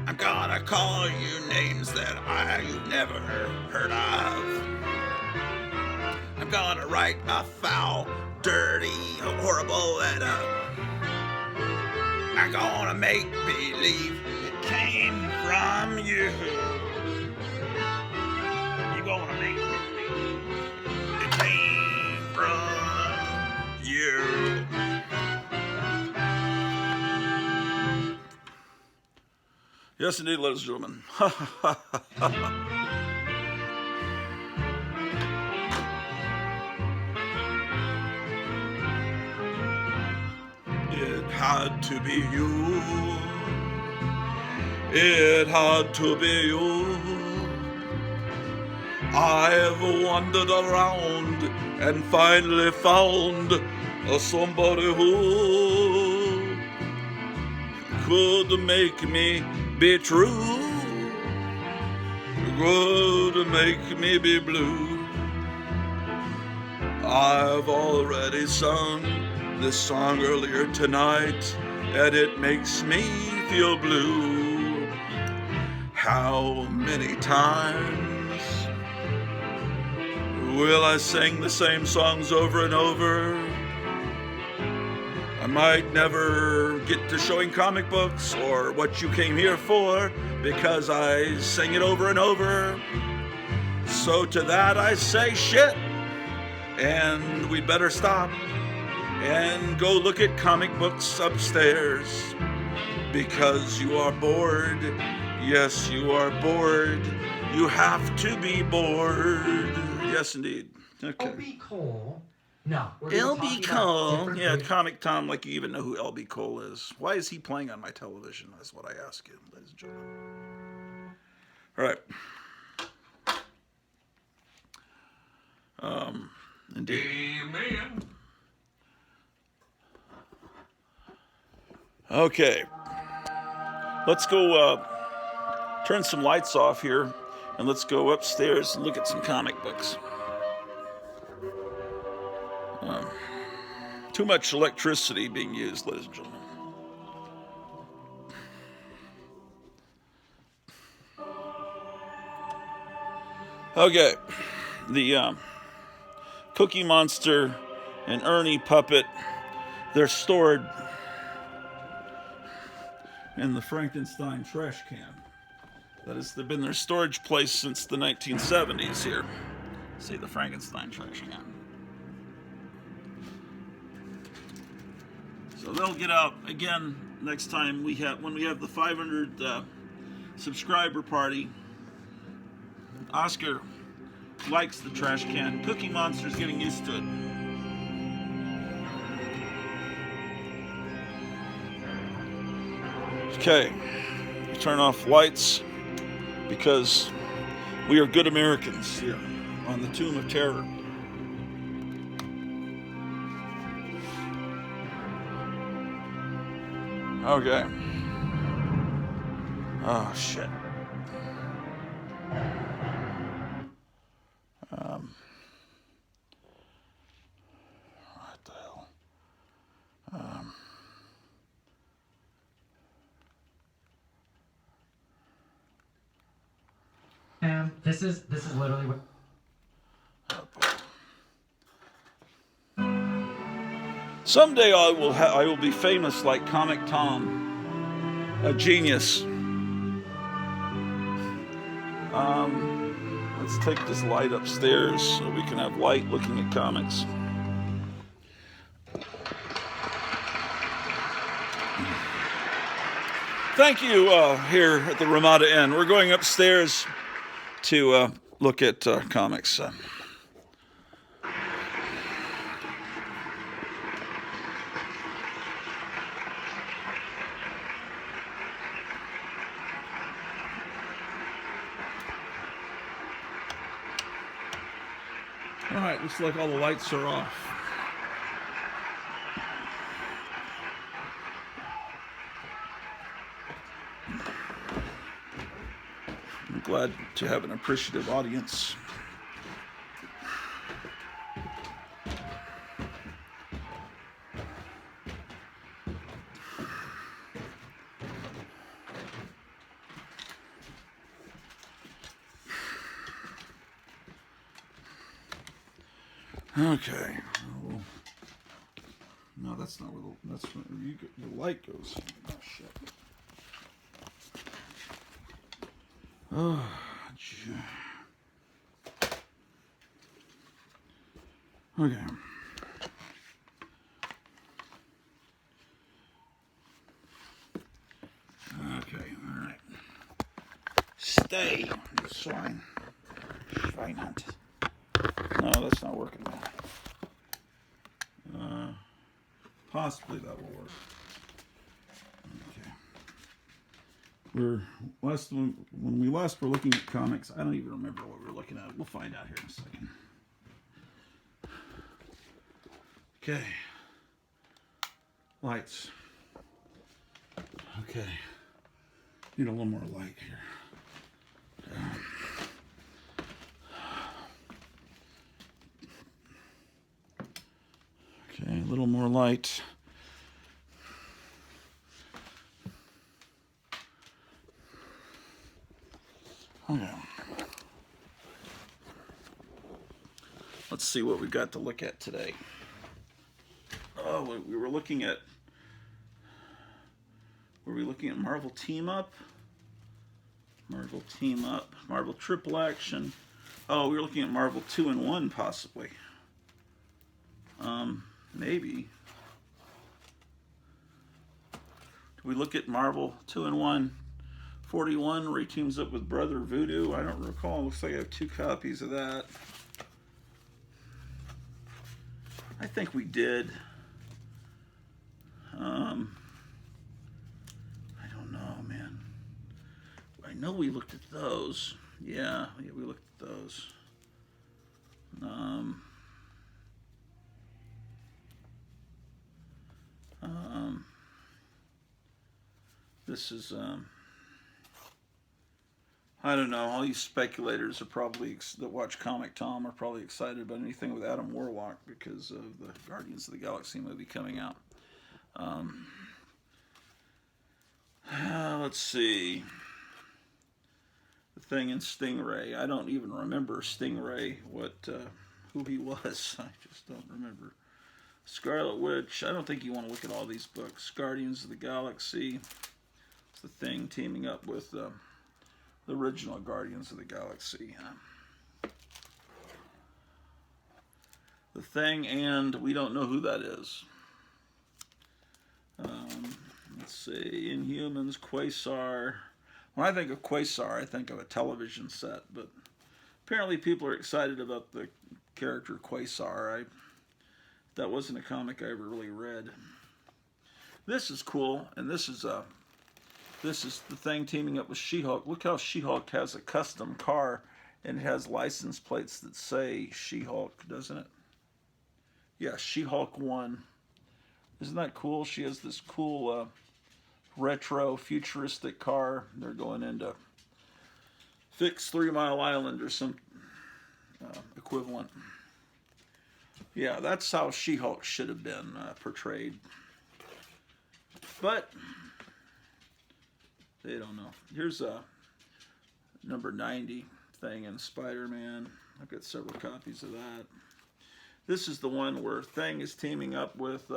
I'm gonna call you names that you've never heard of. I'm gonna write a foul, dirty, horrible letter. I'm gonna make believe it came from you. You're gonna make believe it came from you. Yes, indeed, ladies and gentlemen. It had to be you. It had to be you. I've wandered around and finally found somebody who could make me be true, could make me be blue. I've already sung this song earlier tonight, and it makes me feel blue. How many times will I sing the same songs over and over? might never get to showing comic books or what you came here for because I sang it over and over. So to that I say shit. And we'd better stop and go look at comic books upstairs because you are bored. Yes, you are bored. You have to be bored. Yes, indeed. Okay. L.B. Cole. No. We're gonna L.B. talk about Cole. different Yeah, versions. Comic Tom, like you even know who L.B. Cole is. Why is he playing on my television? That's what I ask you, ladies and gentlemen. All right. Indeed. Amen. Okay. Let's go turn some lights off here and let's go upstairs and look at some comic books. Too much electricity being used, ladies and gentlemen. Okay. The Cookie Monster and Ernie puppet, they're stored in the Frankenstein trash can. That is, they've been their storage place since the 1970s here. See the Frankenstein trash can. So they'll get out again next time when we have the 500 subscriber party. Oscar likes the trash can. Cookie Monster's getting used to it. Okay, we turn off lights because we are good Americans here on the Tomb of Terror. Okay. Oh, shit. What the hell? This is literally what. Someday I will be famous like Comic Tom, a genius. Let's take this light upstairs so we can have light looking at comics. Thank you here at the Ramada Inn. We're going upstairs to look at comics. All right, looks like all the lights are off. I'm glad to have an appreciative audience. Okay. Oh, no, that's not where the light goes. Oh shit. Oh, gee. Okay. Okay, all right. Stay, swine. Schweinhund. No, that's not working now. Possibly that will work. Okay. When we last were looking at comics, I don't even remember what we were looking at. We'll find out here in a second. Okay. Lights. Okay. Need a little more light here. Okay, a little more light. Okay. Let's see what we've got to look at today. Oh, we were looking at Were we looking at Marvel Team Up? Marvel Team Up. Marvel Triple Action. Oh, we were looking at Marvel 2-in-1 possibly. Maybe. Did we look at Marvel 2-in-1 41 where he teams up with Brother Voodoo? I don't recall. Looks like I have 2 copies of that. I think we did. I don't know, man. I know we looked at those. Yeah, we looked at those. This is, I don't know, all you speculators are probably, that watch Comic Tom are probably excited about anything with Adam Warlock because of the Guardians of the Galaxy movie coming out. Let's see. The Thing in Stingray. I don't even remember Stingray, who he was. I just don't remember. Scarlet Witch. I don't think you want to look at all these books. Guardians of the Galaxy. It's the Thing teaming up with the original Guardians of the Galaxy. The Thing, and we don't know who that is. Let's see. Inhumans, Quasar. When I think of Quasar, I think of a television set, but apparently people are excited about the character Quasar. That wasn't a comic I ever really read. This is cool, and this is the Thing teaming up with She-Hulk. Look how She-Hulk has a custom car, and it has license plates that say She-Hulk, doesn't it? Yeah, She-Hulk 1. Isn't that cool? She has this cool retro futuristic car. They're going into fix 3 Mile Island or some equivalent. Yeah, that's how She-Hulk should have been portrayed. But they don't know. Here's a number 90 Thing in Spider-Man. I've got several copies of that. This is the one where Thing is teaming up with,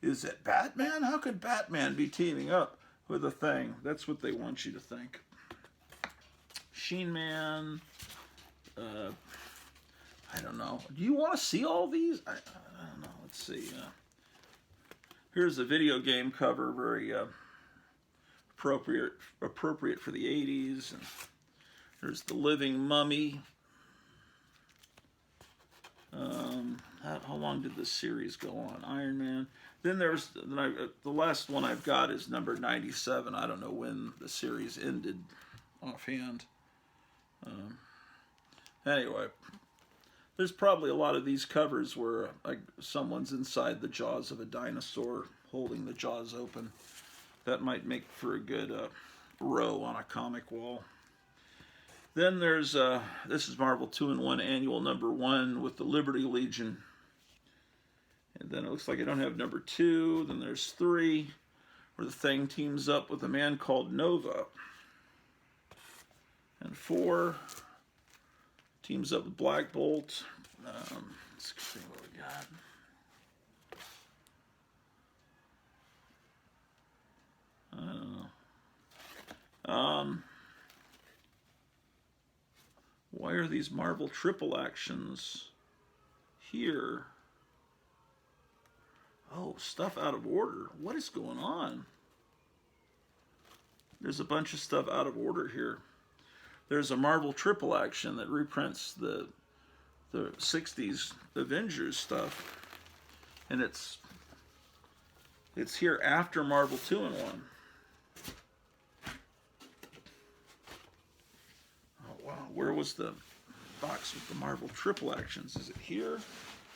is it Batman? How could Batman be teaming up with a Thing? That's what they want you to think. Sheen Man. I don't know. Do you want to see all these? I don't know. Let's see. Here's a video game cover, very appropriate for the 80s. And there's the Living Mummy. How long did this series go on? Iron Man. Then there's the last one I've got is number 97. I don't know when the series ended offhand. Anyway, there's probably a lot of these covers where someone's inside the jaws of a dinosaur holding the jaws open. That might make for a good row on a comic wall. Then there's, this is Marvel 2-in-1 Annual number 1 with the Liberty Legion. And then it looks like I don't have number 2. Then there's 3, where the Thing teams up with a man called Nova. And 4, teams up with Black Bolt. Let's see what we got. I don't know. Why are these Marvel Triple Actions here? Oh, stuff out of order. What is going on? There's a bunch of stuff out of order here. There's a Marvel Triple Action that reprints the 60s Avengers stuff. And it's here after Marvel 2-in-1. Oh, wow. Where was the box with the Marvel Triple Actions? Is it here?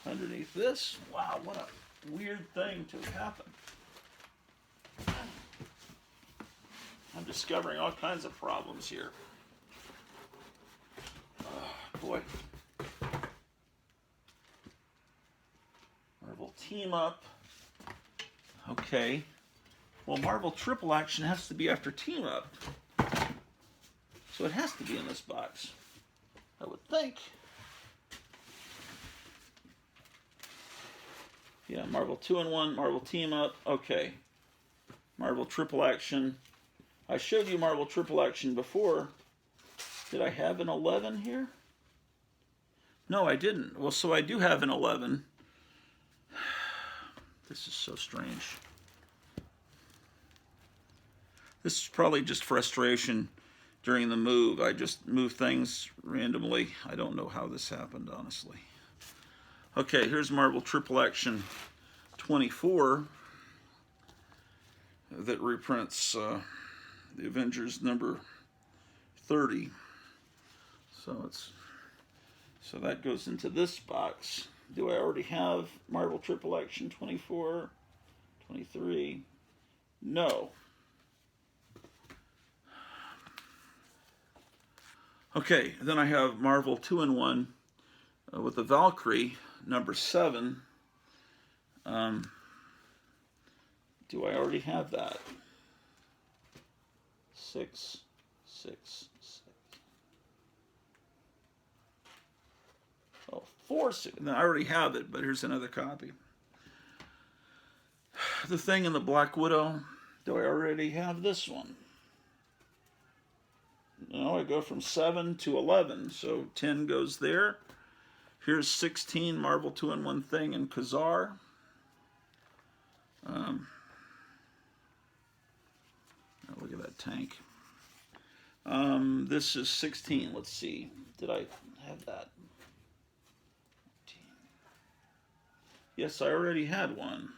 Underneath this? Wow, what a weird thing to happen. I'm discovering all kinds of problems here. Oh, boy. Marvel Team Up. Okay. Well, Marvel Triple Action has to be after Team Up. So it has to be in this box, I would think. Yeah, Marvel 2-in-1, Marvel Team Up. Okay. Marvel Triple Action. I showed you Marvel Triple Action before. Did I have an 11 here? No, I didn't. Well, so I do have an 11. This is so strange. This is probably just frustration during the move. I just move things randomly. I don't know how this happened, honestly. Okay, here's Marvel Triple Action 24 that reprints the Avengers number 30. So that goes into this box. Do I already have Marvel Triple Action 24, 23? No. Okay, then I have Marvel 2-in-1 with the Valkyrie number 7. Do I already have that? 6, 6, 6. Oh, 4, 6. No, I already have it, but here's another copy. The Thing in the Black Widow. Do I already have this one? No, I go from 7 to 11, so 10 goes there. Here's 16, Marvel 2-in-1 Thing and Khazar. Look at that tank. This is 16. Let's see. Did I have that? Yes, I already had one.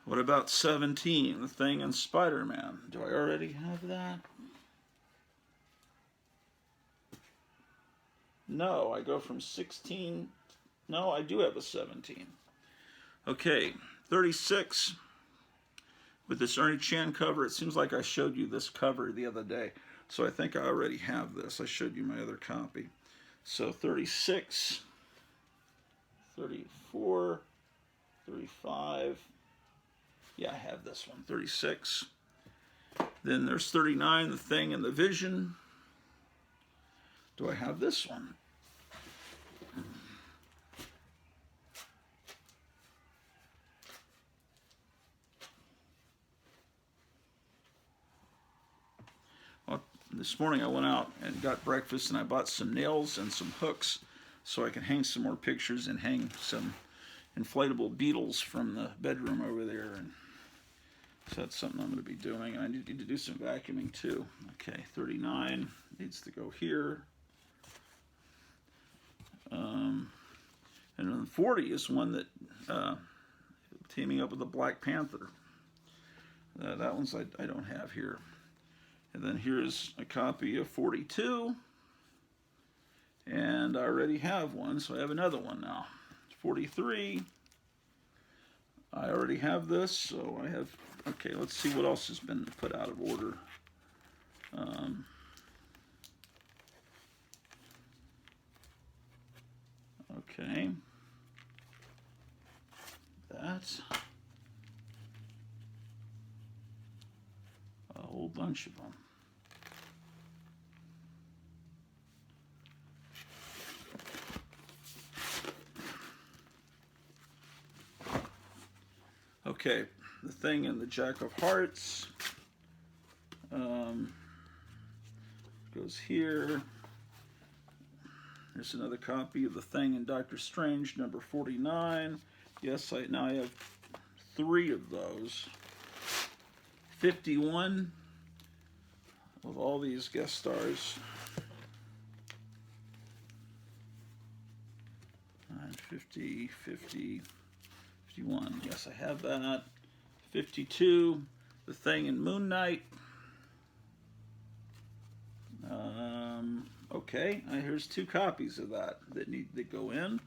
What about 17, The Thing and Spider-Man? Do I already have that? No, I go from 16. No, I do have a 17. Okay, 36 with this Ernie Chan cover. It seems like I showed you this cover the other day, so I think I already have this. I showed you my other copy. So 36, 34, 35. Yeah, I have this one, 36. Then there's 39, The Thing and the Vision. Do I have this one? Well, this morning I went out and got breakfast, and I bought some nails and some hooks so I can hang some more pictures and hang some inflatable beetles from the bedroom over there. And so that's something I'm going to be doing. And I need to do some vacuuming too. Okay, 39 needs to go here. And then 40 is one that teaming up with the Black Panther. That one's I don't have here. And then here's a copy of 42. And I already have one, so I have another one now. 43. I already have this, so I have... Okay, let's see what else has been put out of order. Okay. That's a whole bunch of them. Okay, The Thing and the Jack of Hearts goes here. There's another copy of The Thing and Doctor Strange, number 49. Yes, now I have 3 of those. 51 of all these guest stars. 50, 50, 51. Yes, I have that. 52, The Thing and Moon Knight. Okay, here's 2 copies of that need to go in.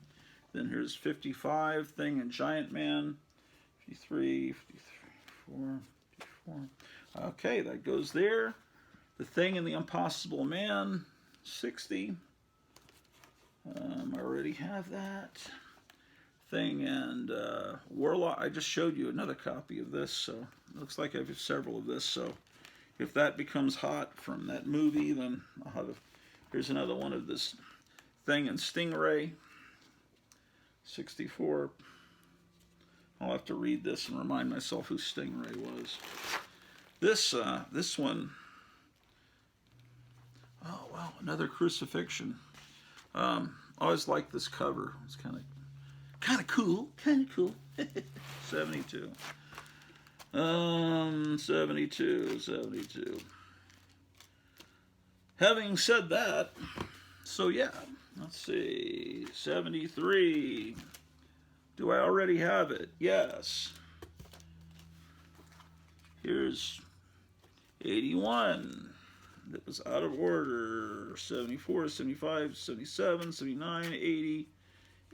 Then here's 55, Thing and Giant Man. 53, 54, 54. Okay, that goes there. The Thing and the Impossible Man. 60. I already have that. Thing and Warlock. I just showed you another copy of this, so it looks like I have several of this. So if that becomes hot from that movie, then I'll have here's another one of this Thing and Stingray. 64. I'll have to read this and remind myself who Stingray was. This one, oh wow, another crucifixion. I always liked this cover. It's kind of cool, 72. 72. Having said that, so yeah, let's see, 73. Do I already have it? Yes. Here's 81. That was out of order. 74, 75, 77, 79, 80,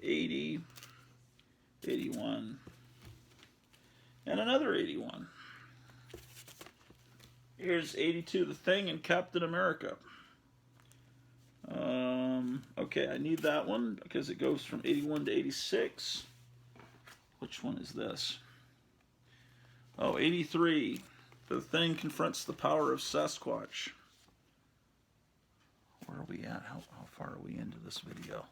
80, 81. And another 81. Here's 82, The Thing and Captain America. Okay, I need that one because it goes from 81 to 86. Which one is this? Oh, 83. The Thing confronts the power of Sasquatch. Where are we at? How far are we into this video?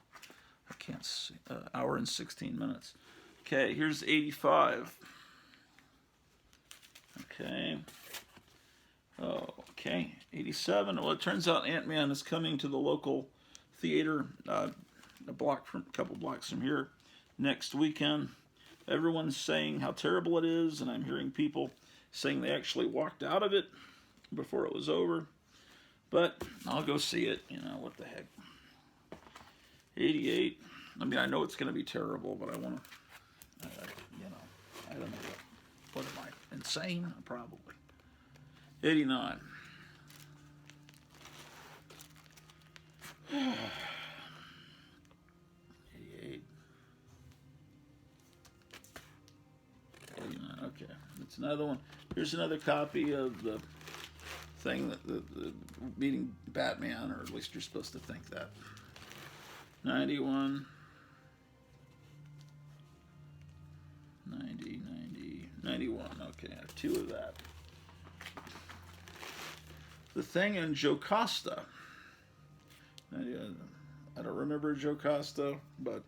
I can't see. Hour and 16 minutes. Okay, here's 85. Okay. Oh, okay. 87. Well, it turns out Ant-Man is coming to the local theater a couple blocks from here next weekend. Everyone's saying how terrible it is, and I'm hearing people saying they actually walked out of it before it was over. But I'll go see it. You know, what the heck. 88. I mean, I know it's going to be terrible, but I want to, you know, I don't know. What am I, insane? Probably. 89. 88. 89. Okay, that's another one. Here's another copy of the thing that the beating Batman, or at least you're supposed to think that. 91. 90, 91. Okay, I have two of that. The Thing and Jocasta. I don't remember Jocasta, but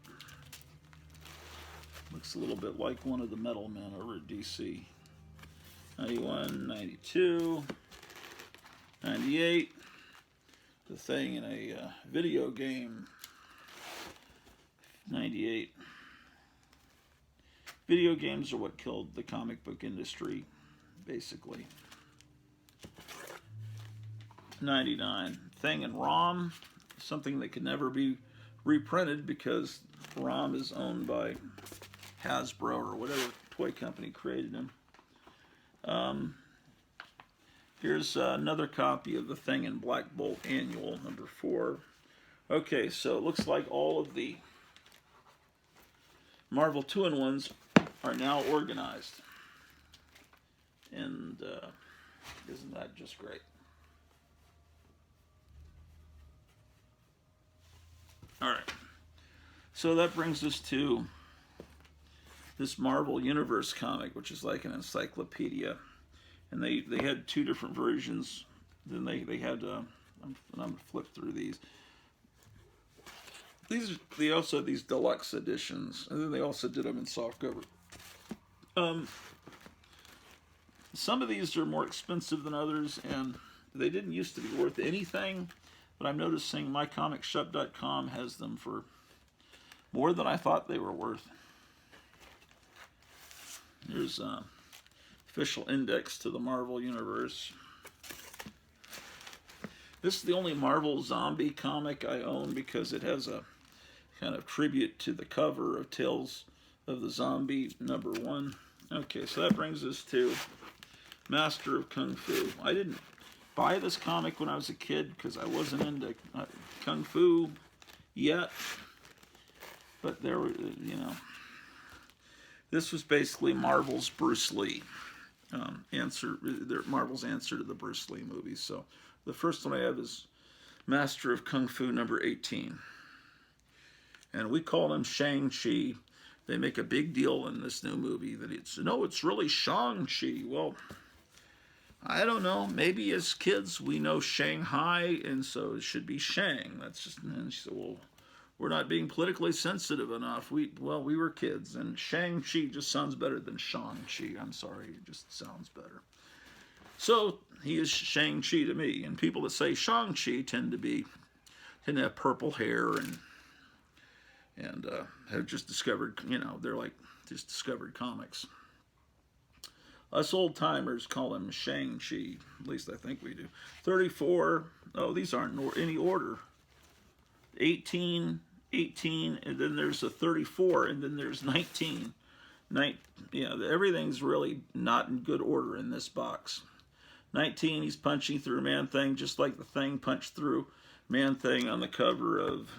looks a little bit like one of the Metal Men over at DC. 91, 92, 98. The Thing in a video game. 98. Video games are what killed the comic book industry, basically. 99. Thing and ROM, something that could never be reprinted because ROM is owned by Hasbro or whatever toy company created them. Here's another copy of The Thing in Black Bolt Annual, number 4. Okay, so it looks like all of the Marvel 2-in-1s are now organized. And isn't that just great? All right. So that brings us to this Marvel Universe comic, which is like an encyclopedia. And they had two different versions. Then they had, I'm going to flip through these. They also had these deluxe editions, and then they also did them in softcover. Some of these are more expensive than others, and they didn't used to be worth anything, but I'm noticing mycomicshop.com has them for more than I thought they were worth. Here's official index to the Marvel Universe. This is the only Marvel zombie comic I own because it has a kind of tribute to the cover of Tales of the Zombie #1. Okay, so that brings us to Master of Kung Fu. I didn't buy this comic when I was a kid because I wasn't into Kung Fu yet. But there were, you know, this was basically Marvel's Bruce Lee Marvel's answer to the Bruce Lee movies. So the first one I have is Master of Kung Fu #18. And we call him Shang-Chi. They make a big deal in this new movie that it's really Shang-Chi. Well, I don't know. Maybe as kids we know Shanghai, and so it should be Shang. That's just, and she said, well, we're not being politically sensitive enough. We were kids, and Shang-Chi just sounds better than Shang-Chi. I'm sorry, it just sounds better. So he is Shang-Chi to me, and people that say Shang-Chi tend to have purple hair and have just discovered, they're like just discovered comics. Us old timers call him Shang-Chi, at least I think we do. 34, oh, these aren't in any order. 18, and then there's a 34, and then there's 19. Everything's really not in good order in this box. 19, he's punching through Man-Thing just like the Thing punched through Man-Thing on the cover of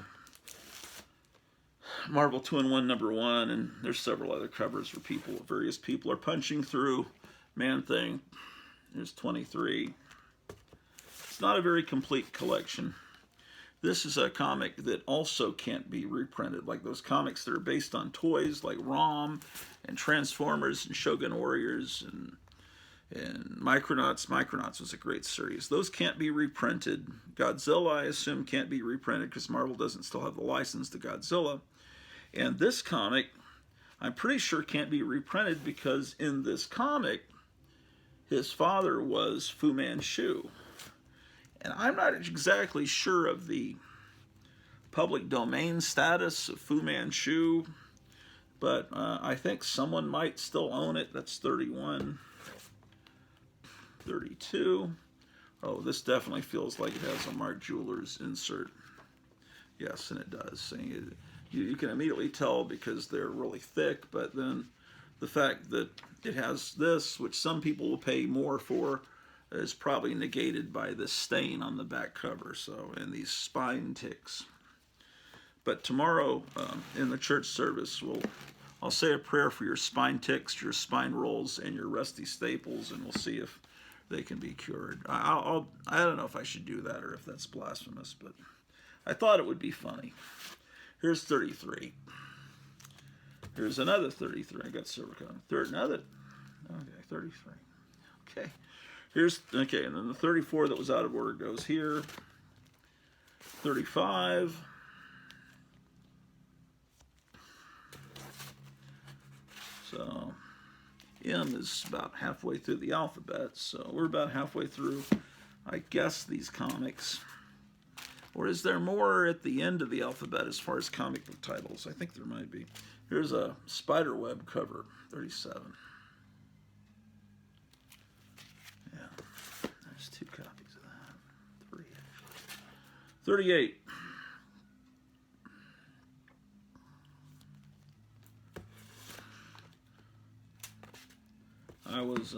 Marvel 2-in-1 #1, and there's several other covers where various people are punching through Man-Thing. There's 23. It's not a very complete collection. This is a comic that also can't be reprinted, like those comics that are based on toys, like ROM and Transformers and Shogun Warriors and Micronauts. Micronauts was a great series. Those can't be reprinted. Godzilla, I assume, can't be reprinted because Marvel doesn't still have the license to Godzilla. And this comic, I'm pretty sure can't be reprinted because in this comic, his father was Fu Manchu. And I'm not exactly sure of the public domain status of Fu Manchu, but I think someone might still own it. That's 31. 32. Oh, this definitely feels like it has a Mark Jewelers insert. Yes, and it does. You can immediately tell because they're really thick, but then the fact that it has this, which some people will pay more for, is probably negated by this stain on the back cover, and these spine ticks. But tomorrow in the church service, I'll say a prayer for your spine ticks, your spine rolls, and your rusty staples, and we'll see if they can be cured. I don't know if I should do that or if that's blasphemous, but I thought it would be funny. Here's 33. Here's another 33. I got silver color. Another. Okay, 33. Okay. And then the 34 that was out of order goes here. 35. So M is about halfway through the alphabet, so we're about halfway through, I guess, these comics. Or is there more at the end of the alphabet as far as comic book titles? I think there might be. Here's a Spiderweb cover, 37. Yeah, there's 2 copies of that. 3, actually. 38. I was,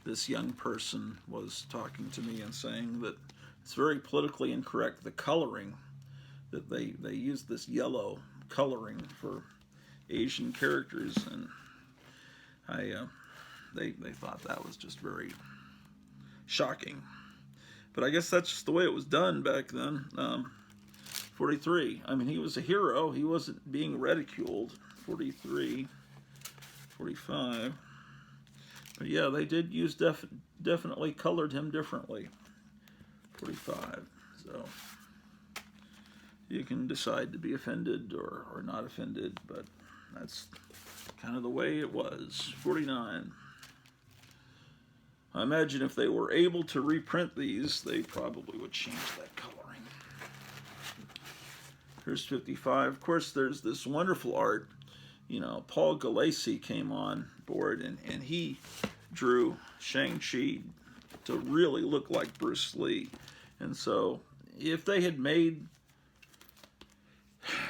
this young person was talking to me and saying that it's very politically incorrect, the coloring, that they use this yellow coloring for Asian characters, and they thought that was just very shocking. But I guess that's just the way it was done back then. 43. I mean, he was a hero. He wasn't being ridiculed. 43. 45. But yeah, they did use definitely colored him differently. 45. So you can decide to be offended or not offended, but that's kind of the way it was. 49. I imagine if they were able to reprint these, they probably would change that coloring. Here's 55. Of course, there's this wonderful art. Paul Gulacy came on board, and he drew Shang-Chi to really look like Bruce Lee. And so if they had made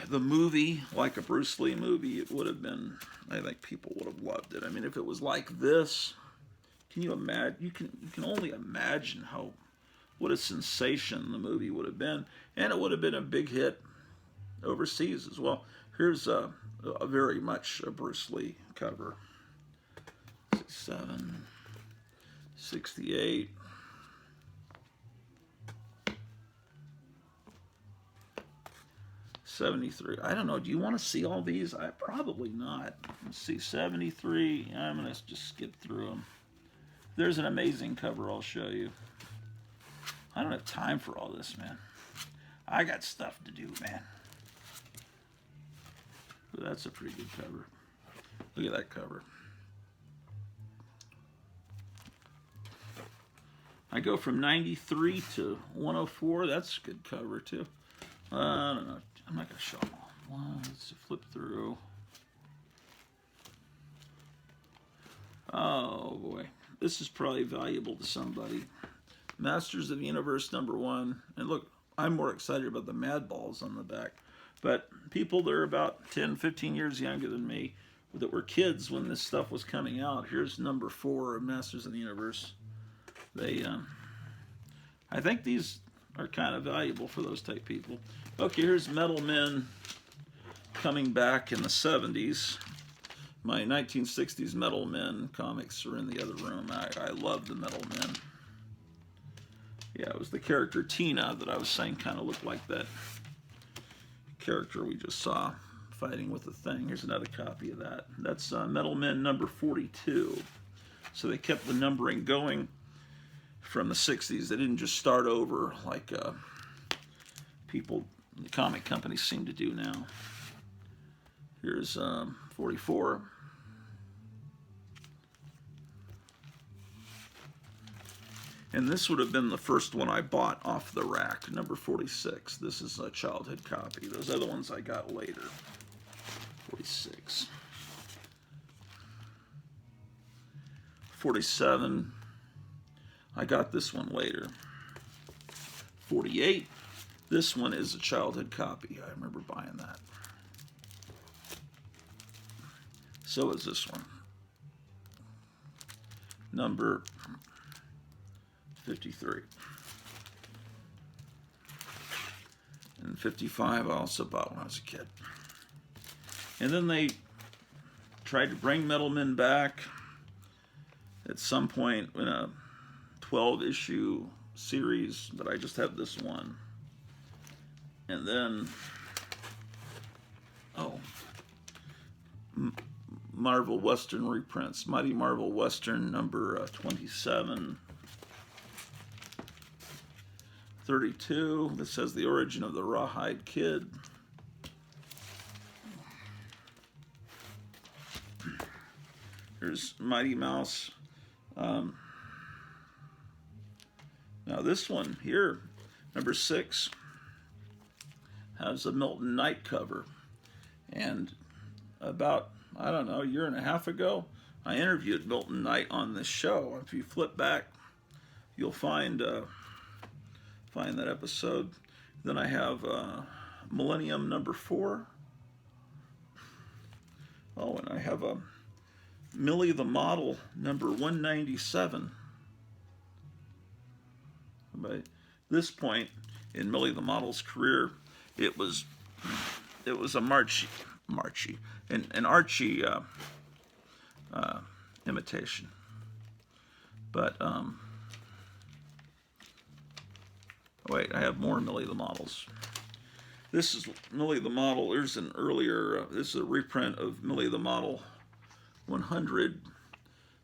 the movie like a Bruce Lee movie, it would have been, I think people would have loved it. I mean, if it was like this, can you imagine? You can only imagine what a sensation the movie would have been. And it would have been a big hit overseas as well. Here's a very much a Bruce Lee cover. 67, 68. '73. I don't know. Do you want to see all these? Probably not. Let's see. 73. I'm going to just skip through them. There's an amazing cover I'll show you. I don't have time for all this, man. I got stuff to do, man. But that's a pretty good cover. Look at that cover. I go from 93 to 104. That's a good cover, too. I don't know. I'm not going to show them all. Let's flip through. Oh, boy. This is probably valuable to somebody. Masters of the Universe #1. And look, I'm more excited about the Mad Balls on the back. But people that are about 10, 15 years younger than me, that were kids when this stuff was coming out, here's #4 of Masters of the Universe. They, I think these are kind of valuable for those type people. Okay, here's Metal Men coming back in the 70s. My 1960s Metal Men comics are in the other room. I love the Metal Men. Yeah, it was the character Tina that I was saying kind of looked like that character we just saw fighting with the thing. Here's another copy of that. That's Metal Men #42. So they kept the numbering going from the 60s. They didn't just start over like people, the comic companies seem to do now. Here's 44. And this would have been the first one I bought off the rack, #46. This is a childhood copy. Those other ones I got later. 46. 47. I got this one later. 48. This one is a childhood copy. I remember buying that. So is this one. Number 53. And 55 I also bought when I was a kid. And then they tried to bring Metal Men back at some point in a 12-issue series, but I just have this one. And then, Marvel Western reprints. Mighty Marvel Western #27. 32. This says the origin of the Rawhide Kid. Here's Mighty Mouse. Now this one here, #6, has a Milton Knight cover. And about, I don't know, a year and a half ago, I interviewed Milton Knight on this show. If you flip back, you'll find that episode. Then I have Millennium #4. Oh, and I have Millie the Model #197. By this point in Millie the Model's career, it was a an Archie imitation. But wait, I have more Millie the Models. This is Millie the Model. There's an earlier. This is a reprint of Millie the Model 100,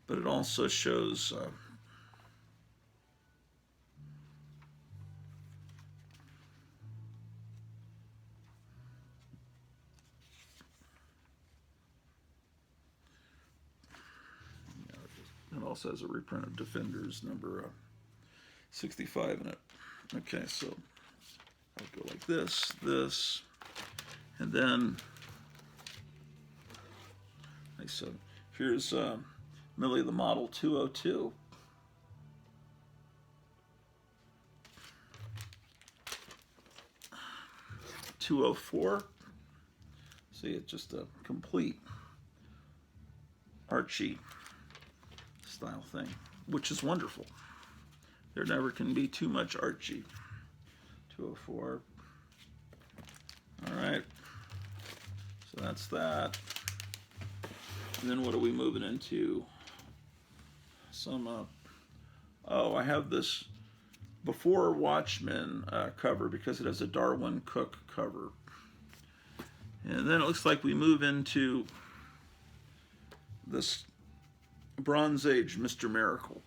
but it also shows. It also has a reprint of Defenders #65 in it. Okay, so I'll go like this, and then so here's Millie the Model 202. #204. See, it's just a complete Archie style thing, which is wonderful. There never can be too much Archie. 204. All right. So that's that. And then what are we moving into? Some, I have this Before Watchmen cover because it has a Darwin Cook cover. And then it looks like we move into this Bronze Age Mr. Miracle.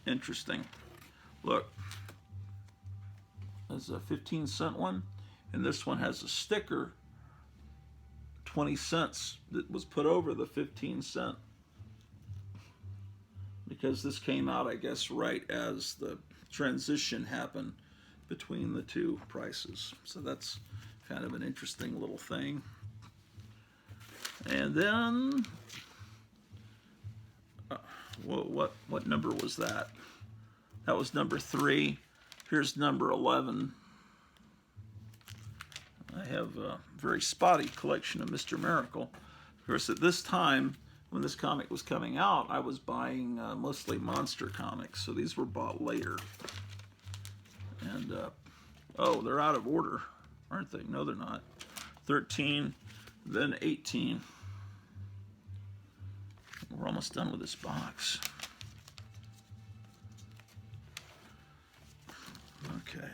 Interesting. Look, is a 15-cent one, and this one has a sticker, 20 cents, that was put over the 15-cent. Because this came out, I guess, right as the transition happened between the two prices. So that's kind of an interesting little thing. And then, what number was that? That was number 3. Here's number 11. I have a very spotty collection of Mr. Miracle. Of course, at this time, when this comic was coming out, I was buying mostly monster comics, so these were bought later. And, oh, they're out of order, aren't they? No, they're not. 13, then 18. We're almost done with this box. Okay.